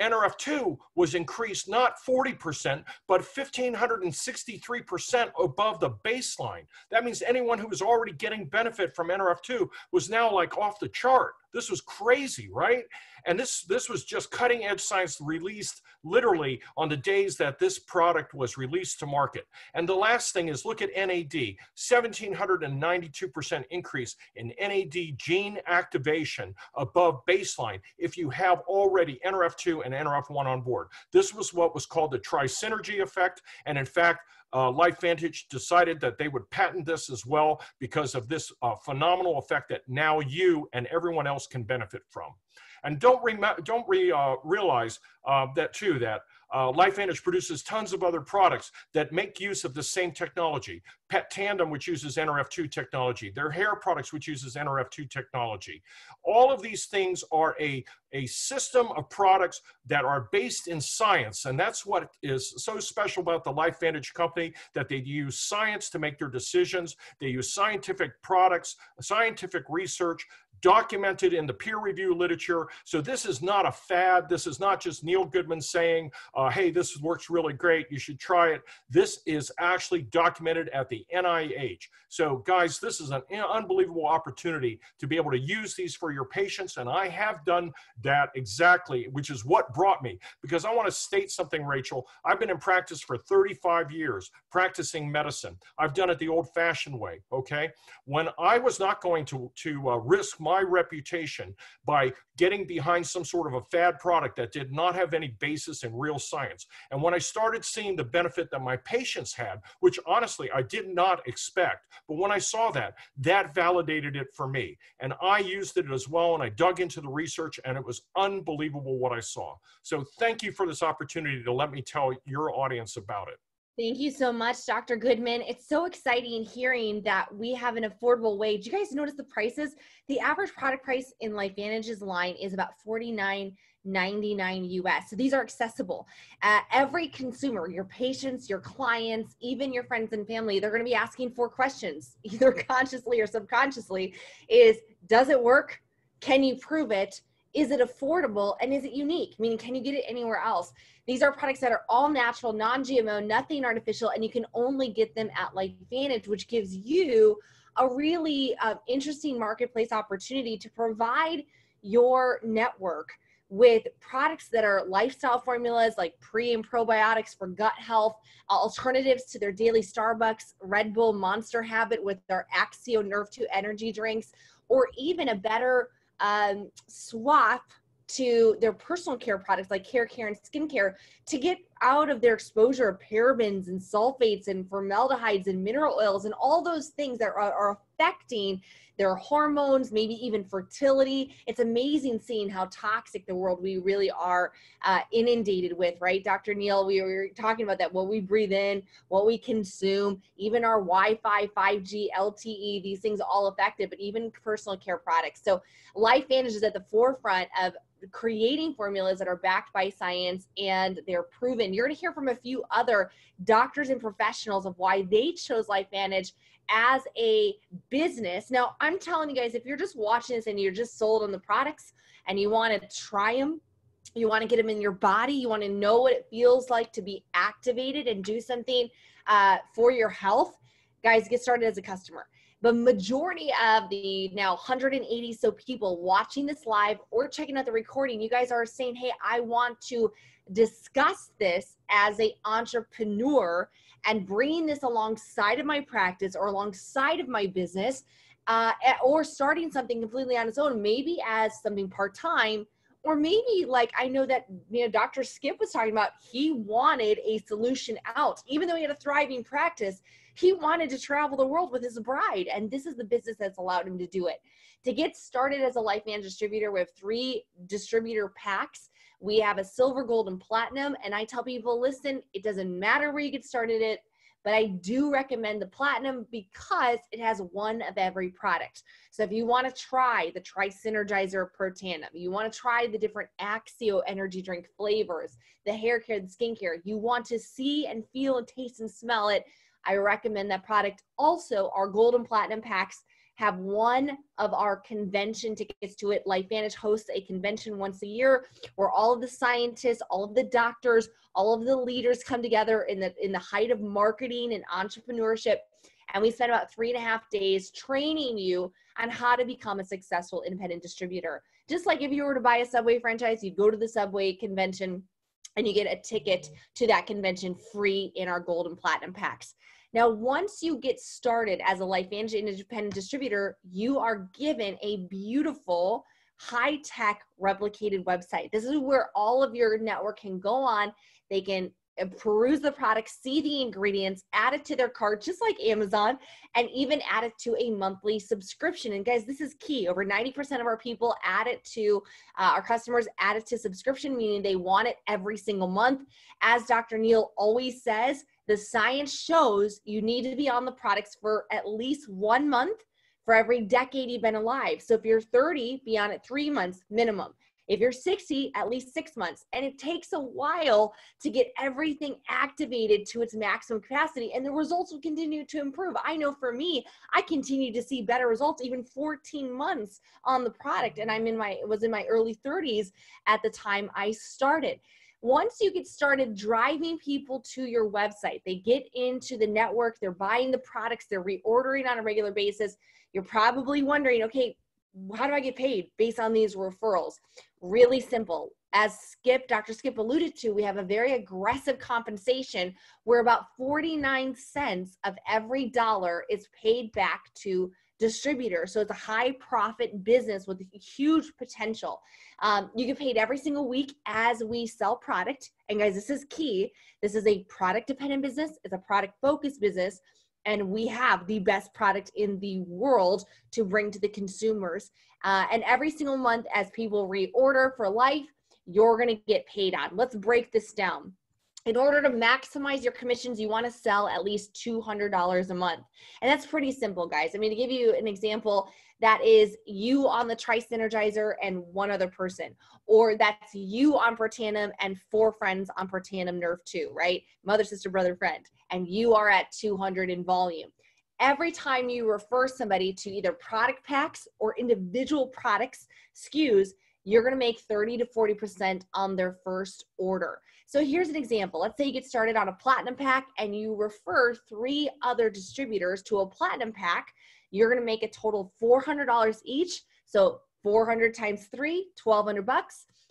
NRF2 was increased not 40%, but 1,563% above the baseline. That means anyone who was already getting benefit from NRF2 was now like off the chart. This was crazy, right? And this was just cutting edge science released literally on the days that this product was released to market. And the last thing is look at NAD, 1,792% increase in NAD gene activation above baseline if you have already NRF2 and NRF1 on board. This was what was called the tri-synergy effect. And in fact, LifeVantage decided that they would patent this as well because of this phenomenal effect that now you and everyone else can benefit from. And don't realize that too, that LifeVantage produces tons of other products that make use of the same technology. Pet Tandem, which uses NRF2 technology. Their hair products, which uses NRF2 technology. All of these things are a system of products that are based in science. And that's what is so special about the LifeVantage company, that they use science to make their decisions. They use scientific products, scientific research, documented in the peer review literature. So this is not a fad. This is not just Neil Goodman saying, hey, this works really great, you should try it. This is actually documented at the NIH. So guys, this is an unbelievable opportunity to be able to use these for your patients. And I have done that exactly, which is what brought me, because I want to state something, Rachel. I've been in practice for 35 years, practicing medicine. I've done it the old fashioned way, okay? When I was not going to risk my reputation by getting behind some sort of a fad product that did not have any basis in real science. And when I started seeing the benefit that my patients had, which honestly I did not expect, but when I saw that, that validated it for me. And I used it as well, and I dug into the research, and it was unbelievable what I saw. So thank you for this opportunity to let me tell your audience about it. Thank you so much, Dr. Goodman. It's so exciting hearing that we have an affordable way. Do you guys notice the prices? The average product price in LifeVantage's line is about $49.99 US. So these are accessible. Every consumer, your patients, your clients, even your friends and family, they're going to be asking 4 questions, either consciously or subconsciously, is, does it work? Can you prove it? Is it affordable? And is it unique? Meaning, can you get it anywhere else? These are products that are all natural, non-GMO, nothing artificial, and you can only get them at LifeVantage, which gives you a really interesting marketplace opportunity to provide your network with products that are lifestyle formulas like pre and probiotics for gut health, alternatives to their daily Starbucks, Red Bull, Monster habit with their Axio Nerve 2 energy drinks, or even a better swap to their personal care products like hair care and skincare to get out of their exposure of parabens and sulfates and formaldehydes and mineral oils and all those things that are affecting their hormones, maybe even fertility. It's amazing seeing how toxic the world we really are inundated with, right? Dr. Neil, we were talking about that, what we breathe in, what we consume, even our Wi-Fi, 5G, LTE, these things all affect it, but even personal care products. So LifeVantage is at the forefront of creating formulas that are backed by science and they're proven. You're going to hear from a few other doctors and professionals of why they chose LifeVantage as a business. Now, I'm telling you guys, if you're just watching this and you're just sold on the products and you want to try them, you want to get them in your body, you want to know what it feels like to be activated and do something for your health, guys, get started as a customer. The majority of the now 180 so people watching this live or checking out the recording, you guys are saying, hey, I want to discuss this as an entrepreneur and bringing this alongside of my practice or alongside of my business, or starting something completely on its own, maybe as something part-time, or maybe like I know that, you know, Dr. Skip was talking about, he wanted a solution out. Even though he had a thriving practice, he wanted to travel the world with his bride, and this is the business that's allowed him to do it. To get started as a LifeVantage distributor, we have 3 distributor packs. We have a silver, gold, and platinum, and I tell people, listen, it doesn't matter where you get started at, but I do recommend the platinum because it has one of every product. So if you want to try the Tri-Synergizer Pro Tandem, you want to try the different Axio energy drink flavors, the hair care, the skincare, you want to see and feel and taste and smell it, I recommend that product. Also, our gold and platinum packs have one of our convention tickets to it. LifeVantage hosts a convention once a year where all of the scientists, all of the doctors, all of the leaders come together in the height of marketing and entrepreneurship. And we spend about 3.5 days training you on how to become a successful independent distributor. Just like if you were to buy a Subway franchise, you go to the Subway convention and you get a ticket to that convention free in our gold and platinum packs. Now, once you get started as a LifeVantage independent distributor, you are given a beautiful, high-tech replicated website. This is where all of your network can go on. They can peruse the product, see the ingredients, add it to their cart, just like Amazon, and even add it to a monthly subscription. And guys, this is key. Over 90% of our people add it to, our customers add it to subscription, meaning they want it every single month. As Dr. Neal always says, the science shows you need to be on the products for at least 1 month for every decade you've been alive. So if you're 30, be on it 3 months minimum. If you're 60, at least 6 months. And it takes a while to get everything activated to its maximum capacity, and the results will continue to improve. I know for me, I continue to see better results even 14 months on the product, and was in my early 30s at the time I started. Once you get started driving people to your website, they get into the network, they're buying the products, they're reordering on a regular basis. You're probably wondering, okay, how do I get paid based on these referrals? Really simple. As Dr. Skip alluded to, we have a very aggressive compensation where about 49 cents of every dollar is paid back to distributors. So it's a high profit business with huge potential. You get paid every single week as we sell product. And guys, this is key. This is a product dependent business. It's a product focused business. And we have the best product in the world to bring to the consumers. And every single month as people reorder for life, you're going to get paid on. Let's break this down. In order to maximize your commissions, you want to sell at least $200 a month. And that's pretty simple, guys. I mean, to give you an example, that is you on the Tri-Synergizer and one other person, or that's you on Protandim and 4 friends on Protandim Nerve 2, right? Mother, sister, brother, friend, and you are at 200 in volume. Every time you refer somebody to either product packs or individual products, SKUs, you're going to make 30 to 40% on their first order. So here's an example. Let's say you get started on a platinum pack and you refer 3 other distributors to a platinum pack. You're going to make a total of $400 each. So 400 times 3, $1,200.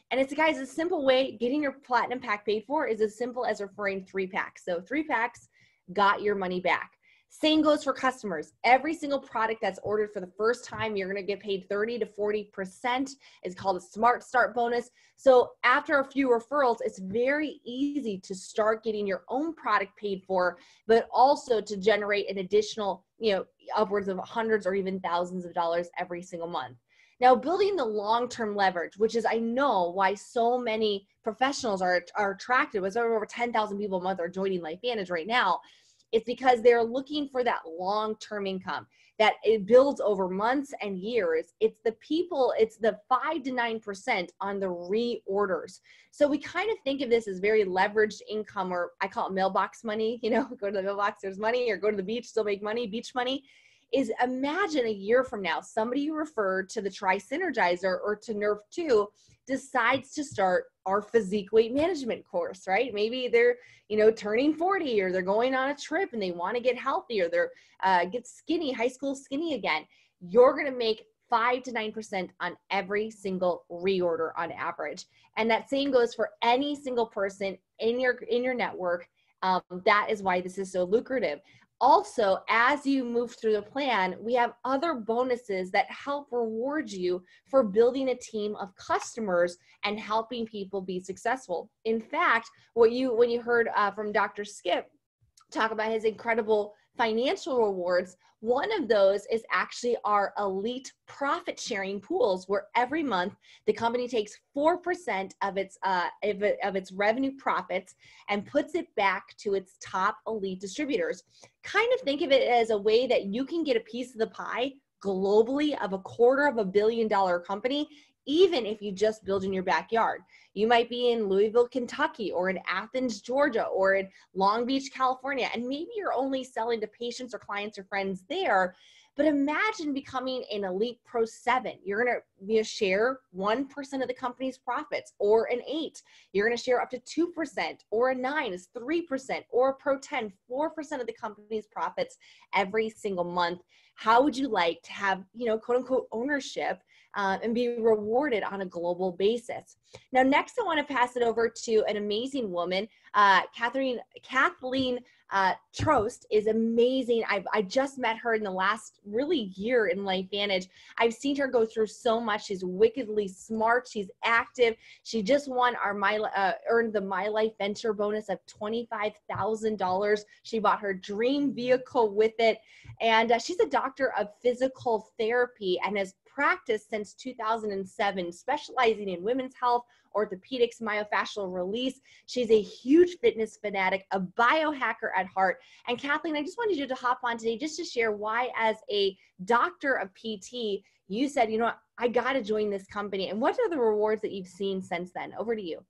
And it's, guys, a simple way. Getting your platinum pack paid for is as simple as referring 3 packs. So 3 packs got your money back. Same goes for customers. Every single product that's ordered for the first time, you're going to get paid 30 to 40%. It's called a Smart Start bonus. So after a few referrals, it's very easy to start getting your own product paid for, but also to generate an additional, upwards of hundreds or even thousands of dollars every single month. Now, building the long-term leverage, which is, I know why so many professionals are attracted, with over 10,000 people a month are joining LifeVantage right now. It's because they're looking for that long-term income that it builds over months and years. It's the people, it's the 5 to 9% on the reorders. So we kind of think of this as very leveraged income, or I call it mailbox money. Go to the mailbox, there's money, or go to the beach, still make money, beach money. Is imagine a year from now, somebody you referred to the Tri-Synergizer or to Nerve 2 decides to start our physique weight management course, right? Maybe they're, turning 40, or they're going on a trip and they want to get healthy, or they're get skinny, high school skinny again. You're going to make 5 to 9% on every single reorder on average. And that same goes for any single person in your network. That is why this is so lucrative. Also, as you move through the plan, we have other bonuses that help reward you for building a team of customers and helping people be successful. In fact, when you heard from Dr. Skip talk about his incredible financial rewards, one of those is actually our elite profit sharing pools, where every month the company takes 4% of its revenue profits and puts it back to its top elite distributors. Kind of think of it as a way that you can get a piece of the pie globally of $250 million company, even if you just build in your backyard. You might be in Louisville, Kentucky, or in Athens, Georgia, or in Long Beach, California, and maybe you're only selling to patients or clients or friends there, But imagine becoming an elite pro 7. You're going to share 1% of the company's profits, or an 8. You're going to share up to 2%, or a 9 is 3%, or a pro 10, 4% of the company's profits every single month. How would you like to have, quote unquote, ownership and be rewarded on a global basis? Now, next, I want to pass it over to an amazing woman. Kathleen Trost is amazing. I just met her in the last really year in LifeVantage. I've seen her go through so much. She's wickedly smart. She's active. She just won our earned the My Life Venture bonus of $25,000. She bought her dream vehicle with it. And she's a doctor of physical therapy and has practiced since 2007, specializing in women's health, orthopedics, myofascial release. She's a huge fitness fanatic, a biohacker at heart. And Kathleen, I just wanted you to hop on today just to share why, as a doctor of PT, you said, I got to join this company. And what are the rewards that you've seen since then? Over to you.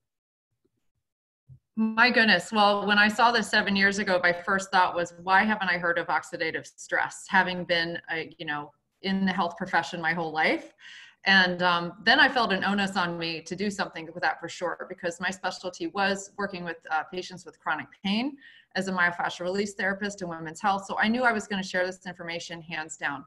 My goodness. Well, when I saw this 7 years ago, my first thought was, why haven't I heard of oxidative stress, having been, in the health profession my whole life? And then I felt an onus on me to do something with that for sure, because my specialty was working with patients with chronic pain as a myofascial release therapist in women's health. So I knew I was going to share this information hands down.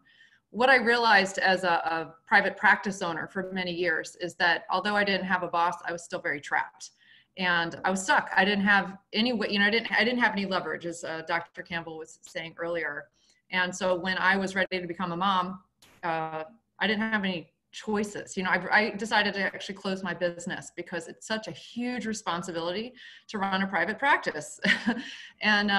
What I realized as a private practice owner for many years is that although I didn't have a boss, I was still very trapped. And I was stuck. I didn't have any way, I didn't have any leverage, as Dr. Campbell was saying earlier. And so when I was ready to become a mom, I didn't have any choices. I decided to actually close my business because it's such a huge responsibility to run a private practice. And,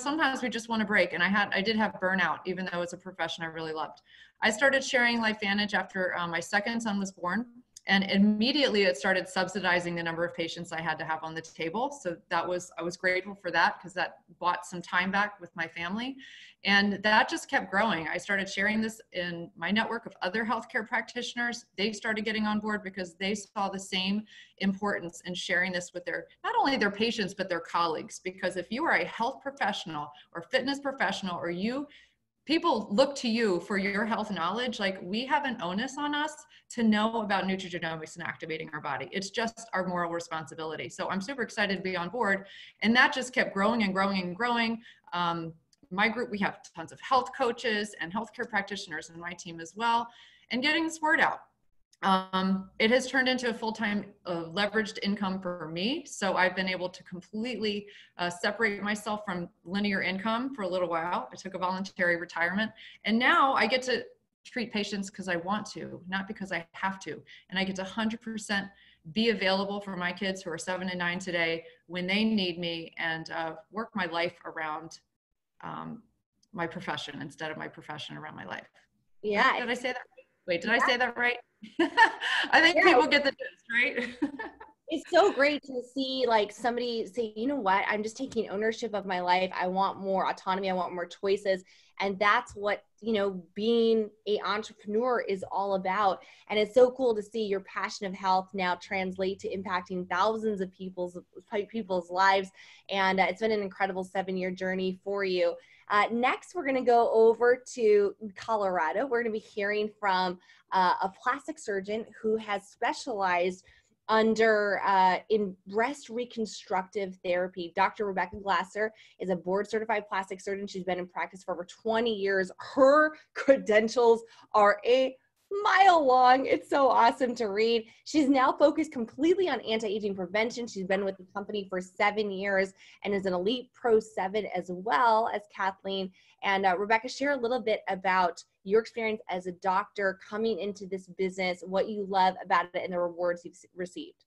sometimes we just want to break. And I did have burnout, even though it's a profession I really loved. I started sharing LifeVantage after my second son was born. And immediately it started subsidizing the number of patients I had to have on the table. So I was grateful for that, because that bought some time back with my family. And that just kept growing. I started sharing this in my network of other healthcare practitioners. They started getting on board because they saw the same importance in sharing this with not only their patients, but their colleagues. Because if you are a health professional or fitness professional, or people look to you for your health knowledge, like, we have an onus on us to know about nutrigenomics and activating our body. It's just our moral responsibility. So I'm super excited to be on board. And that just kept growing and growing and growing. My group, we have tons of health coaches and healthcare practitioners in my team as well, and getting this word out. It has turned into a full-time leveraged income for me. So I've been able to completely separate myself from linear income for a little while. I took a voluntary retirement, and now I get to treat patients because I want to, not because I have to. And I get to 100% be available for my kids who are 7 and 9 today when they need me, and work my life around my profession instead of my profession around my life. Yeah. Did I say that right? Wait, did I say that right? I think people get the gist, right? It's so great to see somebody say, you know what, I'm just taking ownership of my life. I want more autonomy. I want more choices. And that's what, being an entrepreneur is all about. And it's so cool to see your passion of health now translate to impacting thousands of people's lives. And it's been an incredible 7-year journey for you. Next, we're going to go over to Colorado. We're going to be hearing from a plastic surgeon who has specialized in breast reconstructive therapy. Dr. Rebecca Glasser is a board certified plastic surgeon. She's been in practice for over 20 years. Her credentials are a mile long. It's so awesome to read. She's now focused completely on anti-aging prevention. She's been with the company for 7 years and is an elite pro 7 as well as Kathleen. And Rebecca, share a little bit about your experience as a doctor coming into this business, what you love about it, and the rewards you've received.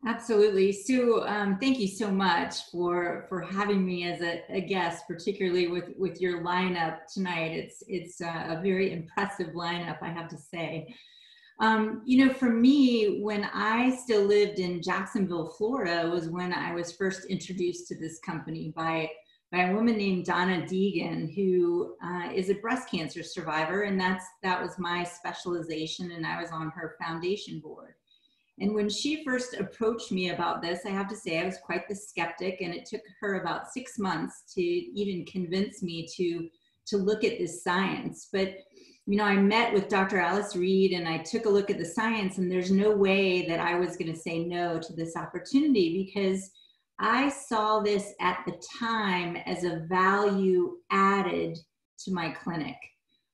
Absolutely. Sue, thank you so much for having me as a guest, particularly with your lineup tonight. It's a very impressive lineup, I have to say. For me, when I still lived in Jacksonville, Florida, was when I was first introduced to this company by a woman named Donna Deegan, who is a breast cancer survivor, and that was my specialization, and I was on her foundation board. And when she first approached me about this, I have to say I was quite the skeptic, and it took her about 6 months to even convince me to look at this science. But, I met with Dr. Alice Reed and I took a look at the science, and there's no way that I was going to say no to this opportunity, because I saw this at the time as a value added to my clinic.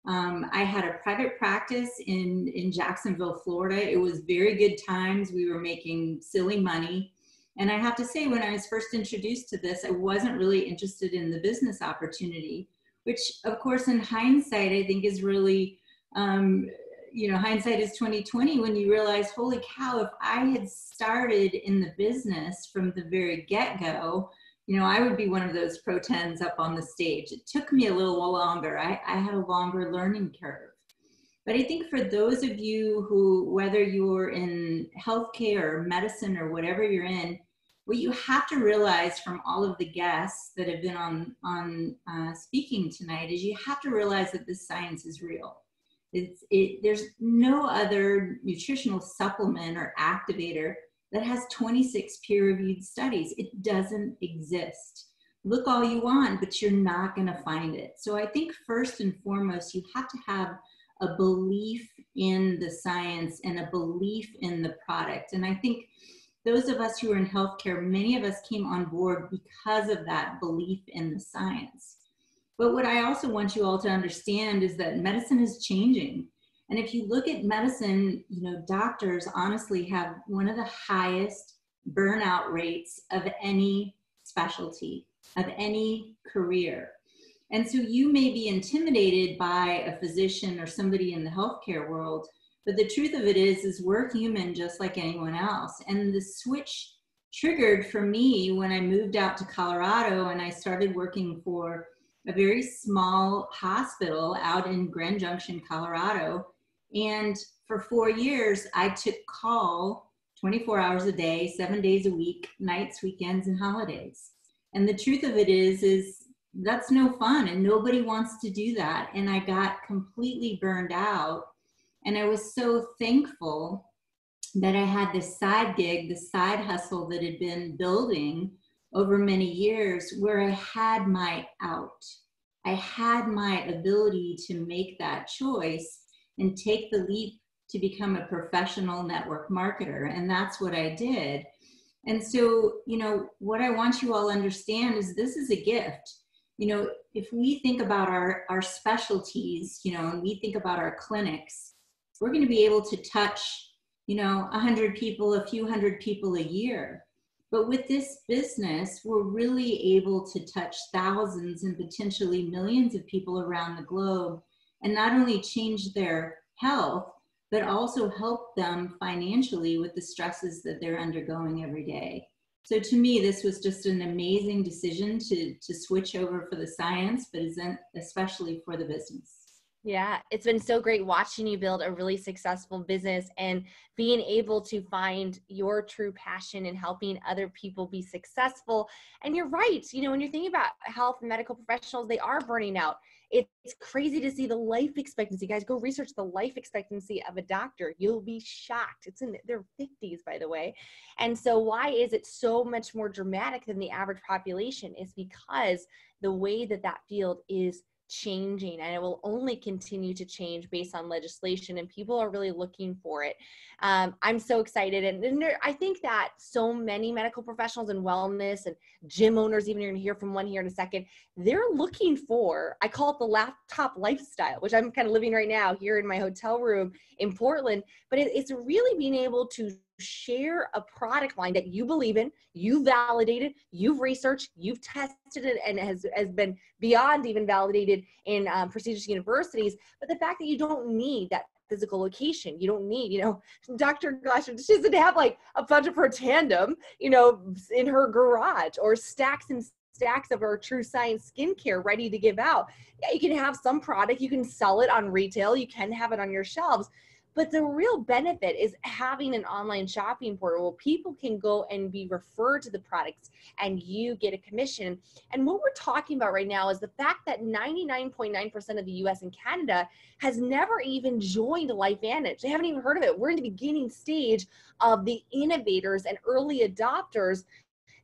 I had a private practice in Jacksonville, Florida. It was very good times. We were making silly money. And I have to say, when I was first introduced to this, I wasn't really interested in the business opportunity, which of course in hindsight, I think is really, hindsight is 2020, when you realize, holy cow, if I had started in the business from the very get-go, I would be one of those Pro 10s up on the stage. It took me a little longer. I had a longer learning curve. But I think for those of you who, whether you're in healthcare or medicine or whatever you're in, what you have to realize from all of the guests that have been on speaking tonight is you have to realize that this science is real. There's no other nutritional supplement or activator that has 26 peer-reviewed studies. It doesn't exist. Look all you want, but you're not going to find it. So I think first and foremost, you have to have a belief in the science and a belief in the product. And I think those of us who are in healthcare, many of us came on board because of that belief in the science. But what I also want you all to understand is that medicine is changing. And if you look at medicine, doctors honestly have one of the highest burnout rates of any specialty, of any career. And so you may be intimidated by a physician or somebody in the healthcare world, but the truth of it is we're human just like anyone else. And the switch triggered for me when I moved out to Colorado and I started working for a very small hospital out in Grand Junction, Colorado. And for 4 years, I took call 24 hours a day, 7 days a week, nights, weekends, and holidays. And the truth of it is that's no fun, and nobody wants to do that. And I got completely burned out. And I was so thankful that I had this side gig, this side hustle that had been building over many years, where I had my out. I had my ability to make that choice and take the leap to become a professional network marketer. And that's what I did. And so, what I want you all to understand is this is a gift. If we think about our specialties, and we think about our clinics, we're going to be able to touch, 100 people, a few hundred people a year. But with this business, we're really able to touch thousands and potentially millions of people around the globe, and not only change their health, but also help them financially with the stresses that they're undergoing every day. So to me, this was just an amazing decision to switch over for the science, but especially for the business. Yeah, it's been so great watching you build a really successful business and being able to find your true passion in helping other people be successful. And you're right, when you're thinking about health and medical professionals, they are burning out. It's crazy to see the life expectancy. Guys, go research the life expectancy of a doctor. You'll be shocked. It's in their 50s, by the way. And so why is it so much more dramatic than the average population? Is because the way that field is changing, and it will only continue to change based on legislation, and people are really looking for it. I'm so excited. And I think that so many medical professionals and wellness and gym owners, even you're going to hear from one here in a second, they're looking for, I call it the laptop lifestyle, which I'm kind of living right now here in my hotel room in Portland. But it's really being able to share a product line that you believe in, you validated, you've researched, you've tested it, and has been beyond even validated in prestigious universities. But the fact that you don't need that physical location, you don't need, Dr. Glasser, she doesn't have like a bunch of her tandem, in her garage, or stacks and stacks of our True Science skincare ready to give out. Yeah, you can have some product, you can sell it on retail, you can have it on your shelves. But the real benefit is having an online shopping portal where people can go and be referred to the products and you get a commission. And what we're talking about right now is the fact that 99.9% of the US and Canada has never even joined LifeVantage. They haven't even heard of it. We're in the beginning stage of the innovators and early adopters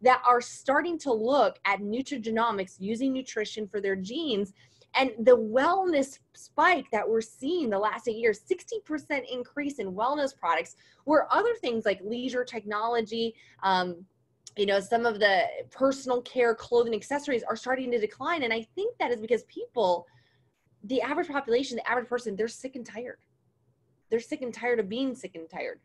that are starting to look at nutrigenomics, using nutrition for their genes. And the wellness spike that we're seeing the last 8 years, 60% increase in wellness products, where other things like leisure technology, you know, some of the personal care, clothing, accessories are starting to decline. And I think that is because people, the average population, the average person, they're sick and tired. They're sick and tired of being sick and tired.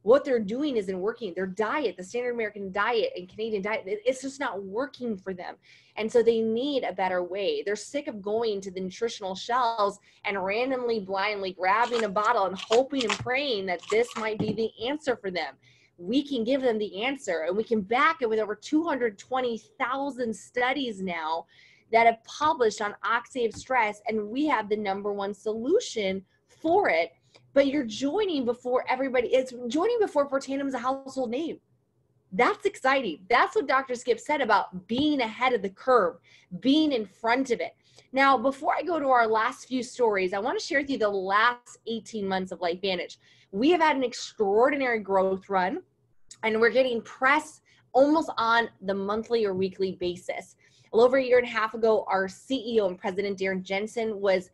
What they're doing isn't working. Their diet, the standard American diet and Canadian diet, it's just not working for them. And so they need a better way. They're sick of going to the nutritional shelves and randomly, blindly grabbing a bottle and hoping and praying that this might be the answer for them. We can give them the answer, and we can back it with over 220,000 studies now that have published on oxidative stress, and we have the #1 solution for it. But you're joining before everybody. It's joining before Fortanum is a household name. That's exciting. That's what Dr. Skip said about being ahead of the curve, being in front of it. Now, before I go to our last few stories, I want to share with you the last 18 months of LifeVantage. We have had an extraordinary growth run, and we're getting press almost on the monthly or weekly basis. A little over a year and a half ago, our CEO and president, Darren Jensen, was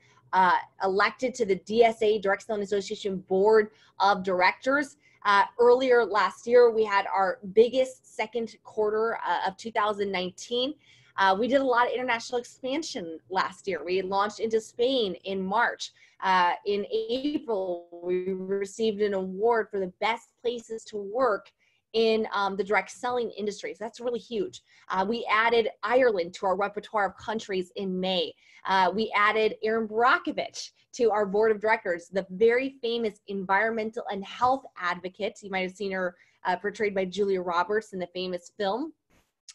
elected to the DSA, Direct Selling Association Board of Directors. Earlier last year, we had our biggest second quarter of 2019. We did a lot of international expansion last year. We launched into Spain in March. In April, we received an award for the best places to work in the direct selling industry. So that's really huge. We added Ireland to our repertoire of countries in May. We added Erin Brockovich to our board of directors, the very famous environmental and health advocate. You might have seen her portrayed by Julia Roberts in the famous film.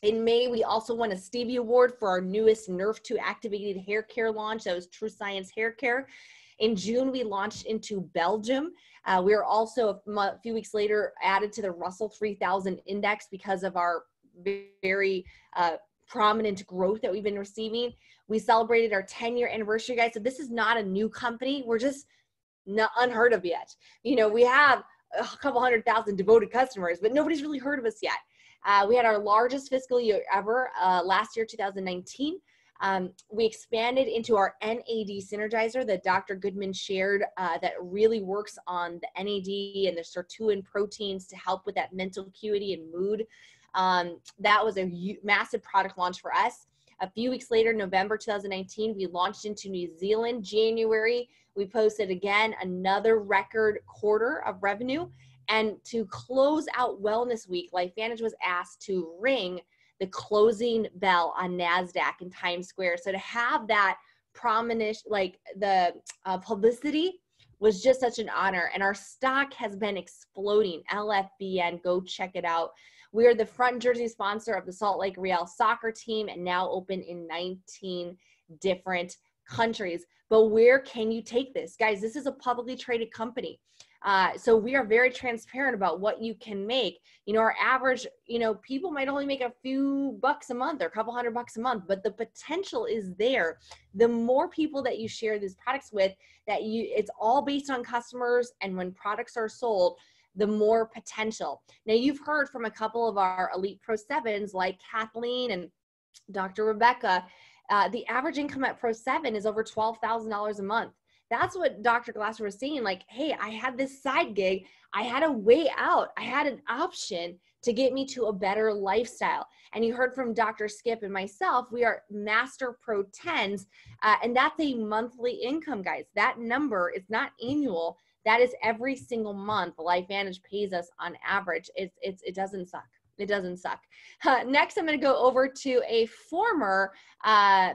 In May, we also won a Stevie Award for our newest Nerve 2 activated hair care launch. That was True Science Hair Care. In June, we launched into Belgium. We are also a few weeks later added to the Russell 3000 index because of our very prominent growth that we've been receiving. We celebrated our 10-year anniversary, guys. So this is not a new company. We're just not unheard of yet. You know, we have a couple 100,000 devoted customers, but nobody's really heard of us yet. We had our largest fiscal year ever last year, 2019. We expanded into our NAD Synergizer that Dr. Goodman shared that really works on the NAD and the sirtuin proteins to help with that mental acuity and mood. That was a massive product launch for us. A few weeks later, November 2019, we launched into New Zealand. January, we posted again another record quarter of revenue. And to close out Wellness Week, LifeVantage was asked to ring the closing bell on NASDAQ in Times Square. So to have that prominent, like the publicity was just such an honor. And our stock has been exploding. LFBN, go check it out. We are the front jersey sponsor of the Salt Lake Real soccer team and now open in 19 different countries. But where can you take this? Guys, this is a publicly traded company. So we are very transparent about what you can make. You know, our average, you know, people might only make a few bucks a month or a couple $100 a month, but the potential is there. The more people that you share these products with, it's all based on customers, and when products are sold, the more potential. Now, you've heard from a couple of our Elite Pro 7s like Kathleen and Dr. Rebecca. The average income at Pro 7 is over $12,000 a month. That's what Dr. Glasser was saying. Like, hey, I had this side gig. I had a way out. I had an option to get me to a better lifestyle. And you heard from Dr. Skip and myself, we are Master Pro 10s, and that's a monthly income, guys. That number is not annual. That is every single month. LifeVantage pays us on average. It doesn't suck. It doesn't suck. Next, I'm going to go over to a former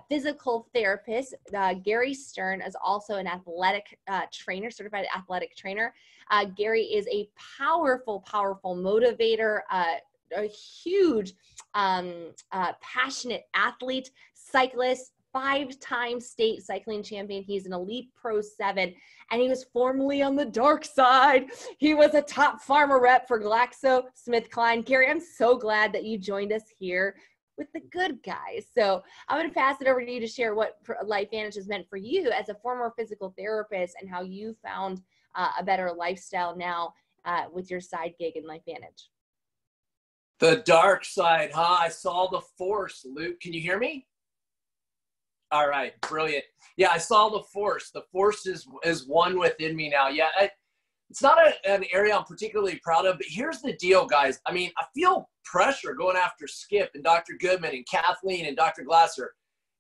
physical therapist. Gary Stern is also an athletic trainer, certified athletic trainer. Gary is a powerful, powerful motivator, a huge, passionate athlete, cyclist, 5-time state cycling champion. He's an Elite Pro 7, and he was formerly on the dark side. He was a top pharma rep for GlaxoSmithKline. Gary, I'm so glad that you joined us here with the good guys. So I'm going to pass it over to you to share what LifeVantage has meant for you as a former physical therapist and how you found a better lifestyle now with your side gig in LifeVantage. The dark side, huh? I saw the force, Luke. Can you hear me? All right, brilliant. Yeah, I saw the force. The force is one within me now. Yeah, it's not an area I'm particularly proud of, but here's the deal, guys. I mean, I feel pressure going after Skip and Dr. Goodman and Kathleen and Dr. Glasser.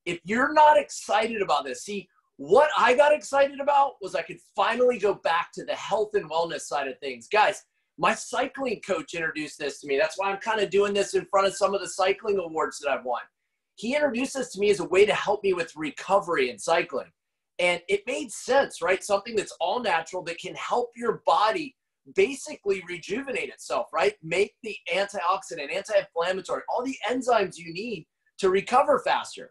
If you're not excited about this, see, what I got excited about was I could finally go back to the health and wellness side of things. Guys, my cycling coach introduced this to me. That's why I'm kind of doing this in front of some of the cycling awards that I've won. He introduced this to me as a way to help me with recovery in cycling. And it made sense, right? Something that's all natural that can help your body basically rejuvenate itself, right? Make the antioxidant, anti-inflammatory, all the enzymes you need to recover faster.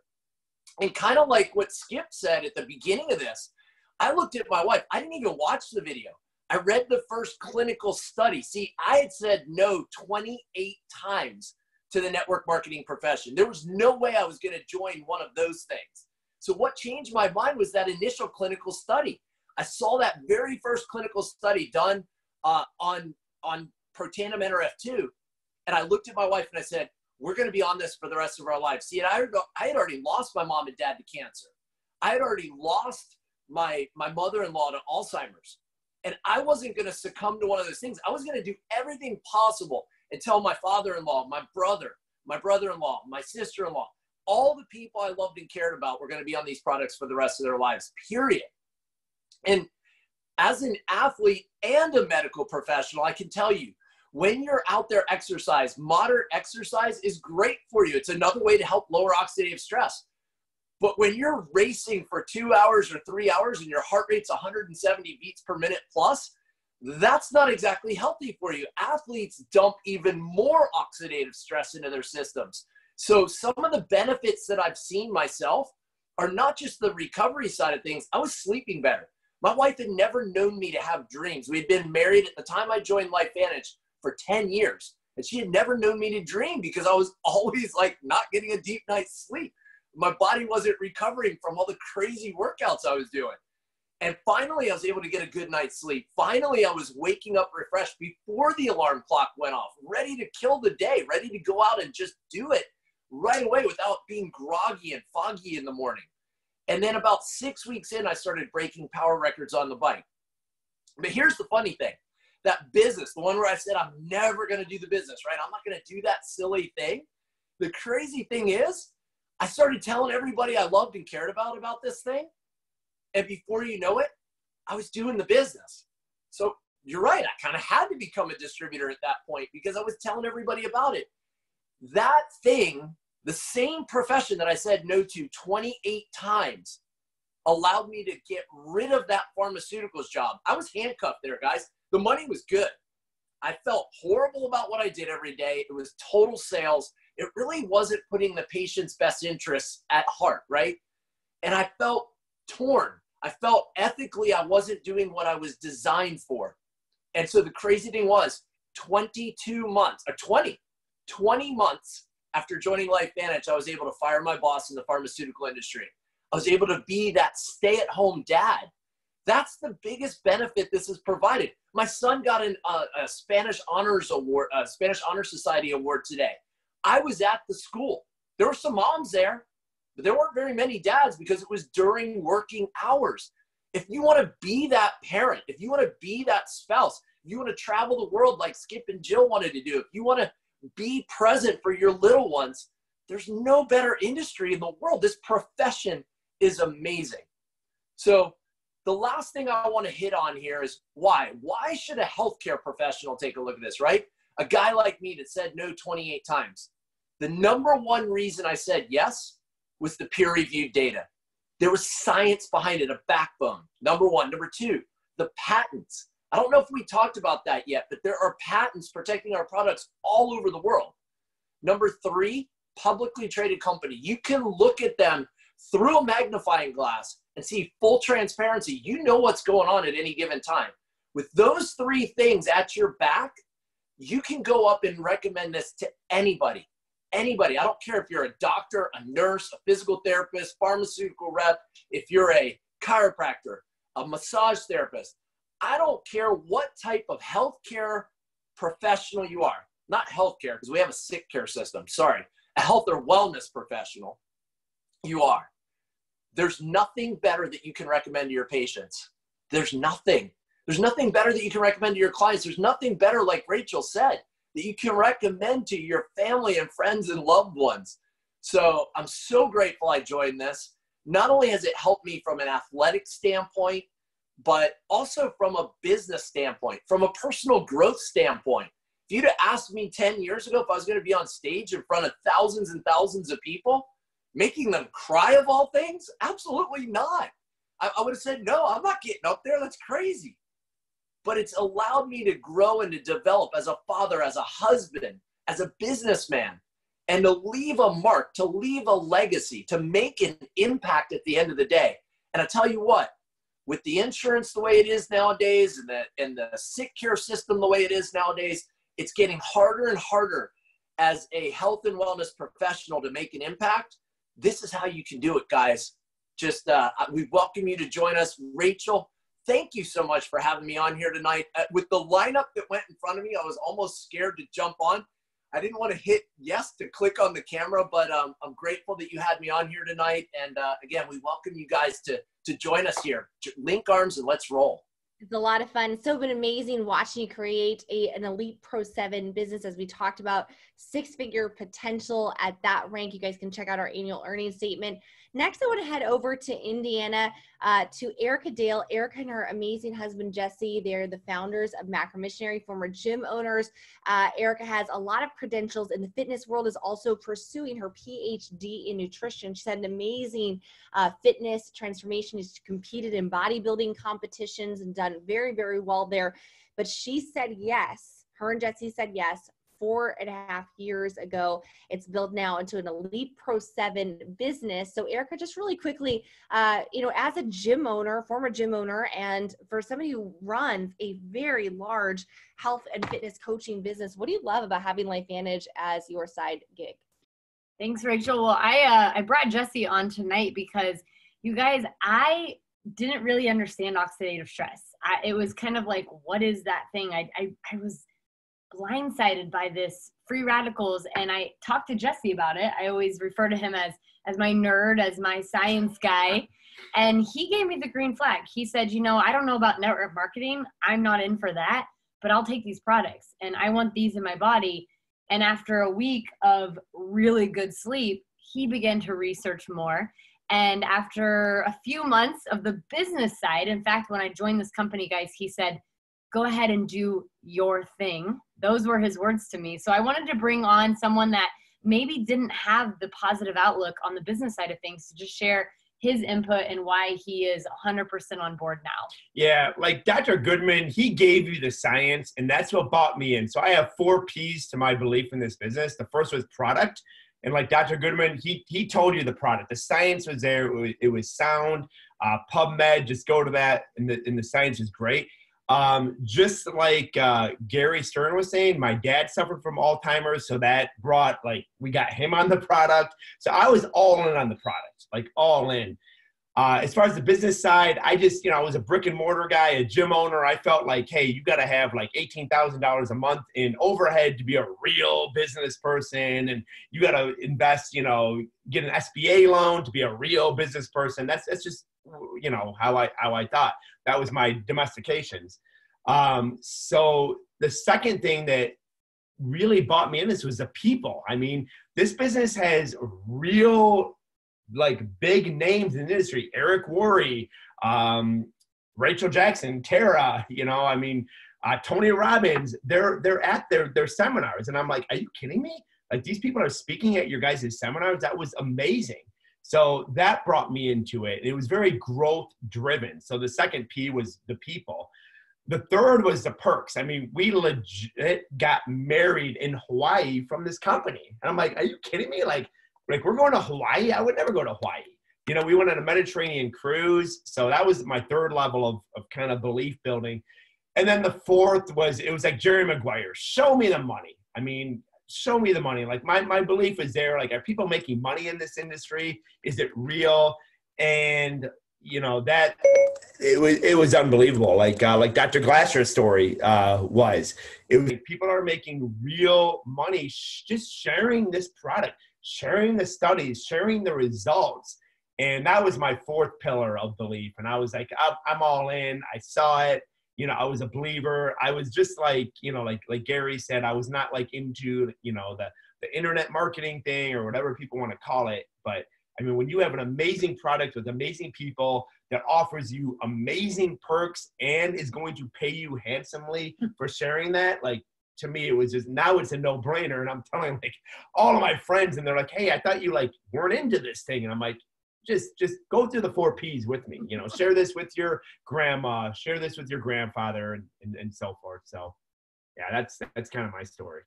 And kind of like what Skip said at the beginning of this, I looked at my wife. I didn't even watch the video. I read the first clinical study. See, I had said no 28 times to the network marketing profession. There was no way I was going to join one of those things. So what changed my mind was that initial clinical study. I saw that very first clinical study done on Protandim NRF2. And I looked at my wife and I said, we're going to be on this for the rest of our lives. See, and I had already lost my mom and dad to cancer. I had already lost my mother-in-law to Alzheimer's. And I wasn't going to succumb to one of those things. I was going to do everything possible and tell my father-in-law, my brother, my brother-in-law, my sister-in-law, all the people I loved and cared about were going to be on these products for the rest of their lives, period. And as an athlete and a medical professional, I can tell you, when you're out there exercise, moderate exercise is great for you. It's another way to help lower oxidative stress. But when you're racing for 2 hours or 3 hours and your heart rate's 170 beats per minute plus, that's not exactly healthy for you. Athletes dump even more oxidative stress into their systems. So some of the benefits that I've seen myself are not just the recovery side of things. I was sleeping better. My wife had never known me to have dreams. We'd been married at the time I joined LifeVantage for 10 years. And she had never known me to dream because I was always like not getting a deep night's sleep. My body wasn't recovering from all the crazy workouts I was doing. And finally, I was able to get a good night's sleep. Finally, I was waking up refreshed before the alarm clock went off, ready to kill the day, ready to go out and just do it right away without being groggy and foggy in the morning. And then about 6 weeks in, I started breaking power records on the bike. But here's the funny thing. That business, the one where I said, I'm never going to do the business, right? I'm not going to do that silly thing. The crazy thing is, I started telling everybody I loved and cared about this thing. And before you know it, I was doing the business. So you're right. I kind of had to become a distributor at that point because I was telling everybody about it. That thing, the same profession that I said no to 28 times, allowed me to get rid of that pharmaceuticals job. I was handcuffed there, guys. The money was good. I felt horrible about what I did every day. It was total sales. It really wasn't putting the patient's best interests at heart, right? And I felt torn. I felt ethically I wasn't doing what I was designed for. And so the crazy thing was 22 months, or 20 months after joining LifeVantage, I was able to fire my boss in the pharmaceutical industry. I was able to be that stay-at-home dad. That's the biggest benefit this has provided. My son got a Spanish Honors Award, a Spanish Honor Society Award today. I was at the school. There were some moms there, but there weren't very many dads because it was during working hours. If you want to be that parent, if you want to be that spouse, if you want to travel the world like Skip and Jill wanted to do, if you want to be present for your little ones, there's no better industry in the world. This profession is amazing. So the last thing I want to hit on here is why. Why should a healthcare professional take a look at this, right? A guy like me that said no 28 times. The number one reason I said yes was the peer-reviewed data. There was science behind it, a backbone. Number one. Number two, the patents. I don't know if we talked about that yet, but there are patents protecting our products all over the world. Number three, publicly traded company. You can look at them through a magnifying glass and see full transparency. You know what's going on at any given time. With those three things at your back, you can go up and recommend this to anybody. Anybody. I don't care if you're a doctor, a nurse, a physical therapist, pharmaceutical rep, if you're a chiropractor, a massage therapist. I don't care what type of healthcare professional you are. Not healthcare, because we have a sick care system. Sorry. A health or wellness professional you are. there's nothing better that you can recommend to your patients. There's nothing better that you can recommend to your clients. There's nothing better, like Rachel said, that you can recommend to your family and friends and loved ones. So I'm so grateful I joined this. Not only has it helped me from an athletic standpoint, but also from a business standpoint, from a personal growth standpoint. If you'd have asked me 10 years ago if I was going to be on stage in front of thousands and thousands of people, making them cry of all things, absolutely not. I would have said, no, I'm not getting up there. That's crazy. But it's allowed me to grow and to develop as a father, as a husband, as a businessman, and to leave a mark, to leave a legacy, to make an impact at the end of the day. And I tell you what, with the insurance the way it is nowadays and the sick care system the way it is nowadays, it's getting harder and harder as a health and wellness professional to make an impact. This is how you can do it, guys. Just we welcome you to join us. Rachel, thank you so much for having me on here tonight. With the lineup that went in front of me, I was almost scared to jump on. I didn't want to hit yes to click on the camera, but I'm grateful that you had me on here tonight. And again, we welcome you guys to join us here. Link arms and let's roll. It's a lot of fun. It's so been amazing watching you create an elite Pro 7 business, as we talked about, 6-figure potential at that rank. You guys can check out our annual earnings statement. Next, I want to head over to Indiana to Erica Dale. Erica and her amazing husband, Jesse, they're the founders of Macro Missionary, former gym owners. Erica has a lot of credentials in the fitness world, is also pursuing her PhD in nutrition. She's had an amazing fitness transformation. She's competed in bodybuilding competitions and done very, very well there. But she said yes. Her and Jesse said yes 4.5 years ago. It's built now into an elite Pro 7 business. So Erica, just really quickly, as a gym owner, former gym owner, and for somebody who runs a very large health and fitness coaching business, what do you love about having LifeVantage as your side gig? Thanks, Rachel. Well, I brought Jesse on tonight because you guys, I didn't really understand oxidative stress. It was kind of like, what is that thing? I was blindsided by this free radicals, and I talked to Jesse about it. I always refer to him as my nerd, as my science guy, and he gave me the green flag. He said, I don't know about network marketing. I'm not in for that, but I'll take these products, and I want these in my body. And after a week of really good sleep, he began to research more. And after a few months of the business side, in fact, when I joined this company, guys, he said, go ahead and do your thing. Those were his words to me. So I wanted to bring on someone that maybe didn't have the positive outlook on the business side of things to just share his input and why he is 100% on board now. Yeah, like Dr. Goodman, he gave you the science, and that's what bought me in. So I have 4 P's to my belief in this business. The first was product. And like Dr. Goodman, he told you the product. The science was there. It was sound. PubMed, just go to that, and the science is great. Just like Gary Stern was saying, my dad suffered from Alzheimer's, so that brought, we got him on the product. So I was all in on the product, all in. As far as the business side, I just, I was a brick and mortar guy, a gym owner. I felt like, hey, you got to have $18,000 a month in overhead to be a real business person. And you got to invest, get an SBA loan to be a real business person. That's just, how I thought. That was my domestications. So the second thing that really bought me in this was the people. I mean, this business has real, big names in the industry. Eric Worre, Rachel Jackson, Tara, Tony Robbins. They're at their seminars. And I'm like, are you kidding me? These people are speaking at your guys' seminars? That was amazing. So that brought me into it. It was very growth driven. So the second P was the people. The third was the perks. I mean, we legit got married in Hawaii from this company. And I'm like, are you kidding me? Like we're going to Hawaii? I would never go to Hawaii. We went on a Mediterranean cruise. So that was my third level of kind of belief building. And then the fourth was, it was like Jerry Maguire, show me the money. I mean, show me the money. My belief is there, are people making money in this industry? Is it real? And that it was unbelievable. Like Dr. Glasser's story was. It was people are making real money just sharing this product, sharing the studies, sharing the results. And that was my fourth pillar of belief. And I was like, I'm all in. I saw it. You know, I was a believer. I was just like, you know, like Gary said, I was not like into, you know, the internet marketing thing or whatever people want to call it. But I mean, when you have an amazing product with amazing people that offers you amazing perks and is going to pay you handsomely for sharing that, like, to me, it was just, now it's a no-brainer. And I'm telling like all of my friends, and they're like, hey, I thought you like weren't into this thing. And I'm like, just go through the 4 Ps with me, you know, share this with your grandma, share this with your grandfather, and so forth. So yeah, that's kind of my story.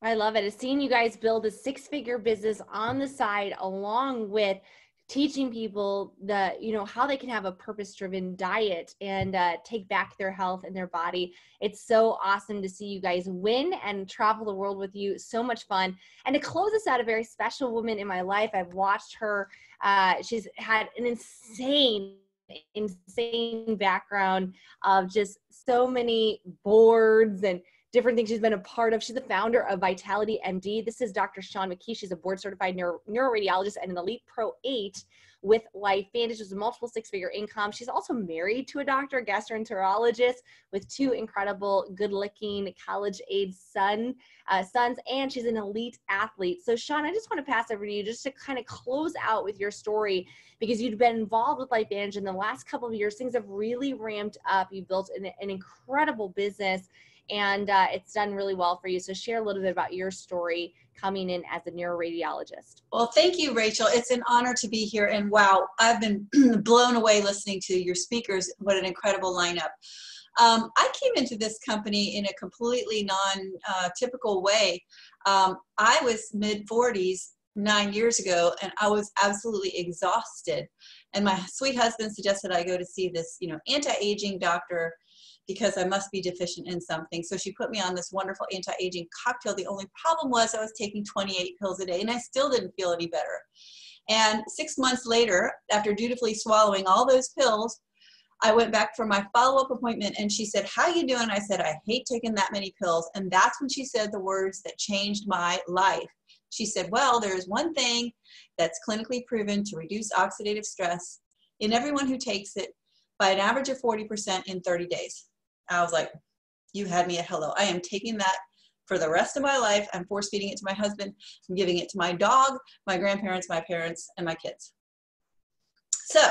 I love it. It's seeing you guys build a 6-figure business on the side, along with teaching people how they can have a purpose-driven diet and take back their health and their body. It's so awesome to see you guys win and travel the world with you. So much fun. And to close us out, a very special woman in my life. I've watched her. She's had an insane background of just so many boards and different things she's been a part of. She's the founder of Vitality MD. This is Dr. Shawn McKee. She's a board certified neuroradiologist and an Elite Pro 8 with LifeVantage, with a multiple 6-figure income. She's also married to a doctor, a gastroenterologist, with 2 incredible, good-looking, college-age sons, and she's an elite athlete. So, Shawn, I just want to pass over to you just to kind of close out with your story, because you've been involved with LifeVantage in the last couple of years. Things have really ramped up. You built an incredible business, and it's done really well for you. So share a little bit about your story coming in as a neuroradiologist. Well, thank you, Rachel. It's an honor to be here. And wow, I've been blown away listening to your speakers. What an incredible lineup. I came into this company in a completely non-typical way. I was mid-40s 9 years ago, and I was absolutely exhausted. And my sweet husband suggested I go to see this, anti-aging doctor, because I must be deficient in something. So she put me on this wonderful anti-aging cocktail. The only problem was I was taking 28 pills a day, and I still didn't feel any better. And 6 months later, after dutifully swallowing all those pills, I went back for my follow-up appointment, and she said, how you doing? I said, I hate taking that many pills. And that's when she said the words that changed my life. She said, well, there's one thing that's clinically proven to reduce oxidative stress in everyone who takes it by an average of 40% in 30 days. I was like, you had me at hello. I am taking that for the rest of my life. I'm force feeding it to my husband. I'm giving it to my dog, my grandparents, my parents, and my kids. So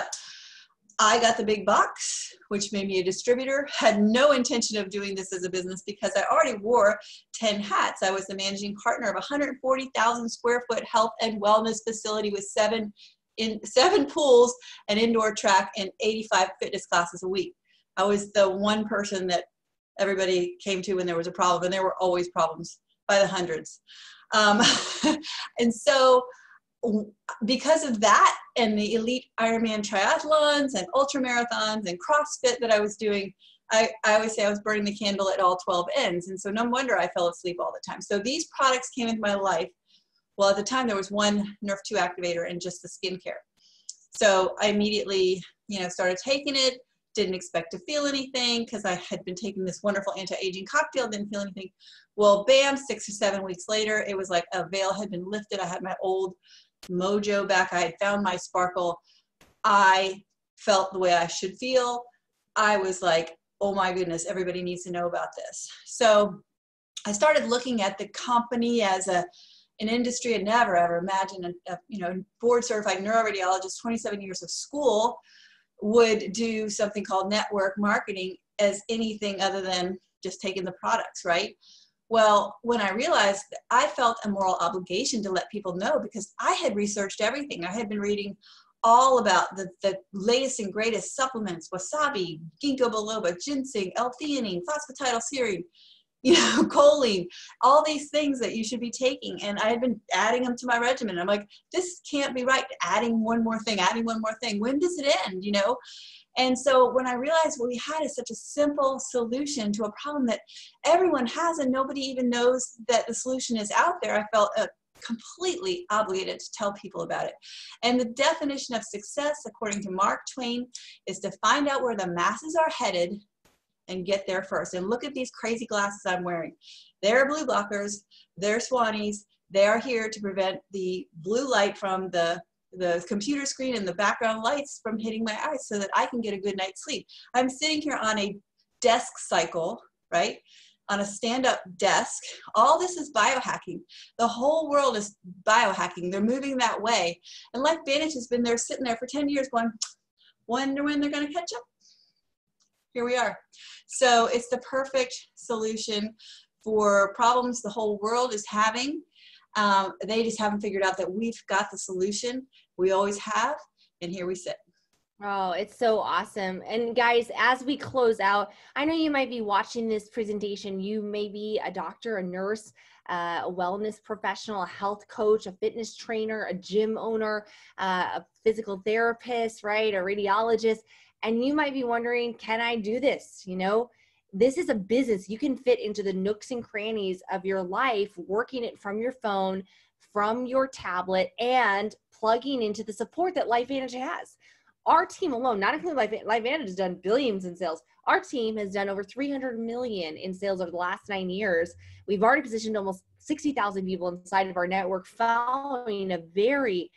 I got the big box, which made me a distributor. Had no intention of doing this as a business because I already wore 10 hats. I was the managing partner of a 140,000 square foot health and wellness facility with 7 pools, an indoor track, and 85 fitness classes a week. I was the one person that everybody came to when there was a problem, and there were always problems by the hundreds. And so because of that and the elite Ironman triathlons and ultra marathons and CrossFit that I was doing, I always say I was burning the candle at all 12 ends. And so no wonder I fell asleep all the time. So these products came into my life. Well, at the time there was one Nerf 2 activator and just the skincare. So I immediately, started taking it. Didn't expect to feel anything because I had been taking this wonderful anti-aging cocktail, didn't feel anything. Well, bam, 6 or 7 weeks later, it was like a veil had been lifted. I had my old mojo back. I had found my sparkle. I felt the way I should feel. I was like, oh my goodness, everybody needs to know about this. So I started looking at the company as an industry. I'd never ever imagined a board certified neuroradiologist, 27 years of school, would do something called network marketing as anything other than just taking the products, right? Well, when I realized that, I felt a moral obligation to let people know because I had researched everything. I had been reading all about the latest and greatest supplements, wasabi, ginkgo biloba, ginseng, L-theanine, phosphatidylserine, choline, all these things that you should be taking. And I had been adding them to my regimen. I'm like, this can't be right. Adding one more thing. When does it end, And so when I realized what we had is such a simple solution to a problem that everyone has and nobody even knows that the solution is out there, I felt completely obligated to tell people about it. And the definition of success, according to Mark Twain, is to find out where the masses are headed and get there first. And look at these crazy glasses I'm wearing. They're blue blockers. They're Swannies. They are here to prevent the blue light from the the computer screen and the background lights from hitting my eyes so that I can get a good night's sleep. I'm sitting here on a desk cycle, right? On a stand-up desk. All this is biohacking. The whole world is biohacking. They're moving that way. And LifeVantage has been there sitting there for 10 years going, wonder when they're going to catch up. Here we are. So it's the perfect solution for problems the whole world is having. They just haven't figured out that we've got the solution. We always have, and here we sit. Oh, it's so awesome. And guys, as we close out, I know you might be watching this presentation. You may be a doctor, a nurse, a wellness professional, a health coach, a fitness trainer, a gym owner, a physical therapist, right? A radiologist. And you might be wondering, can I do this? You know, this is a business. You can fit into the nooks and crannies of your life, working it from your phone, from your tablet, and plugging into the support that LifeVantage has. Our team alone, not including LifeVantage, has done billions in sales. Our team has done over 300 million in sales over the last 9 years. We've already positioned almost 60,000 people inside of our network, following a very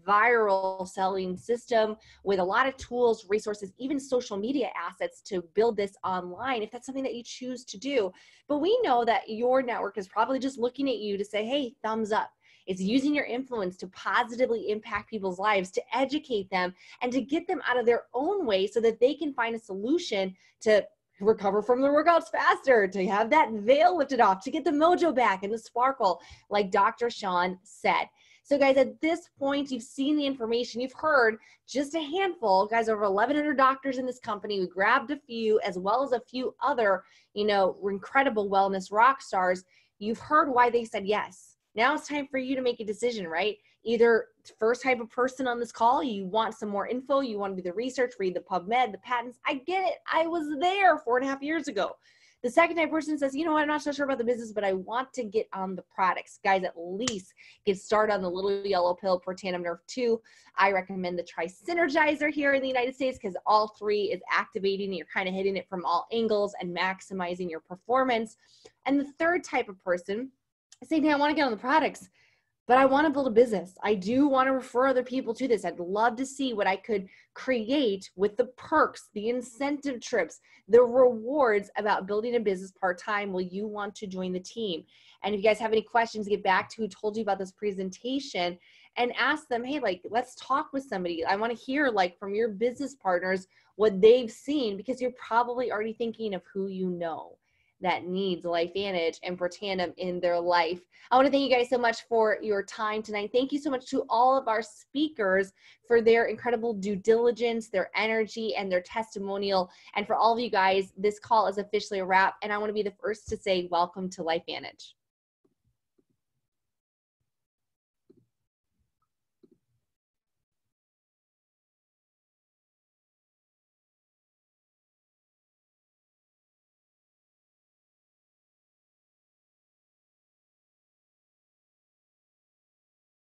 viral selling system with a lot of tools, resources, even social media assets to build this online, if that's something that you choose to do. But we know that your network is probably just looking at you to say, hey, thumbs up. It's using your influence to positively impact people's lives, to educate them, and to get them out of their own way so that they can find a solution to recover from the workouts faster, to have that veil lifted off, to get the mojo back and the sparkle, like Dr. Sean said. So guys, at this point, you've seen the information, you've heard just a handful, guys, over 1,100 doctors in this company. We grabbed a few, as well as a few other, incredible wellness rock stars. You've heard why they said yes. Now it's time for you to make a decision, right? Either first type of person on this call, you want some more info, you want to do the research, read the PubMed, the patents. I get it. I was there 4.5 years ago. The second type person says, you know what, I'm not so sure about the business, but I want to get on the products. Guys, at least get started on the little yellow pill, Protandim Nerve 2. I recommend the Tri-Synergizer here in the United States because all three is activating. You're kind of hitting it from all angles and maximizing your performance. And the third type of person, same thing, I want to get on the products, but I want to build a business. I do want to refer other people to this. I'd love to see what I could create with the perks, the incentive trips, the rewards about building a business part-time. Will you want to join the team? And if you guys have any questions, get back to who told you about this presentation and ask them, hey, let's talk with somebody. I want to hear from your business partners what they've seen, because you're probably already thinking of who you know that needs LifeVantage and Protandim in their life. I want to thank you guys so much for your time tonight. Thank you so much to all of our speakers for their incredible due diligence, their energy, and their testimonial. And for all of you guys, this call is officially a wrap, and I want to be the first to say welcome to LifeVantage.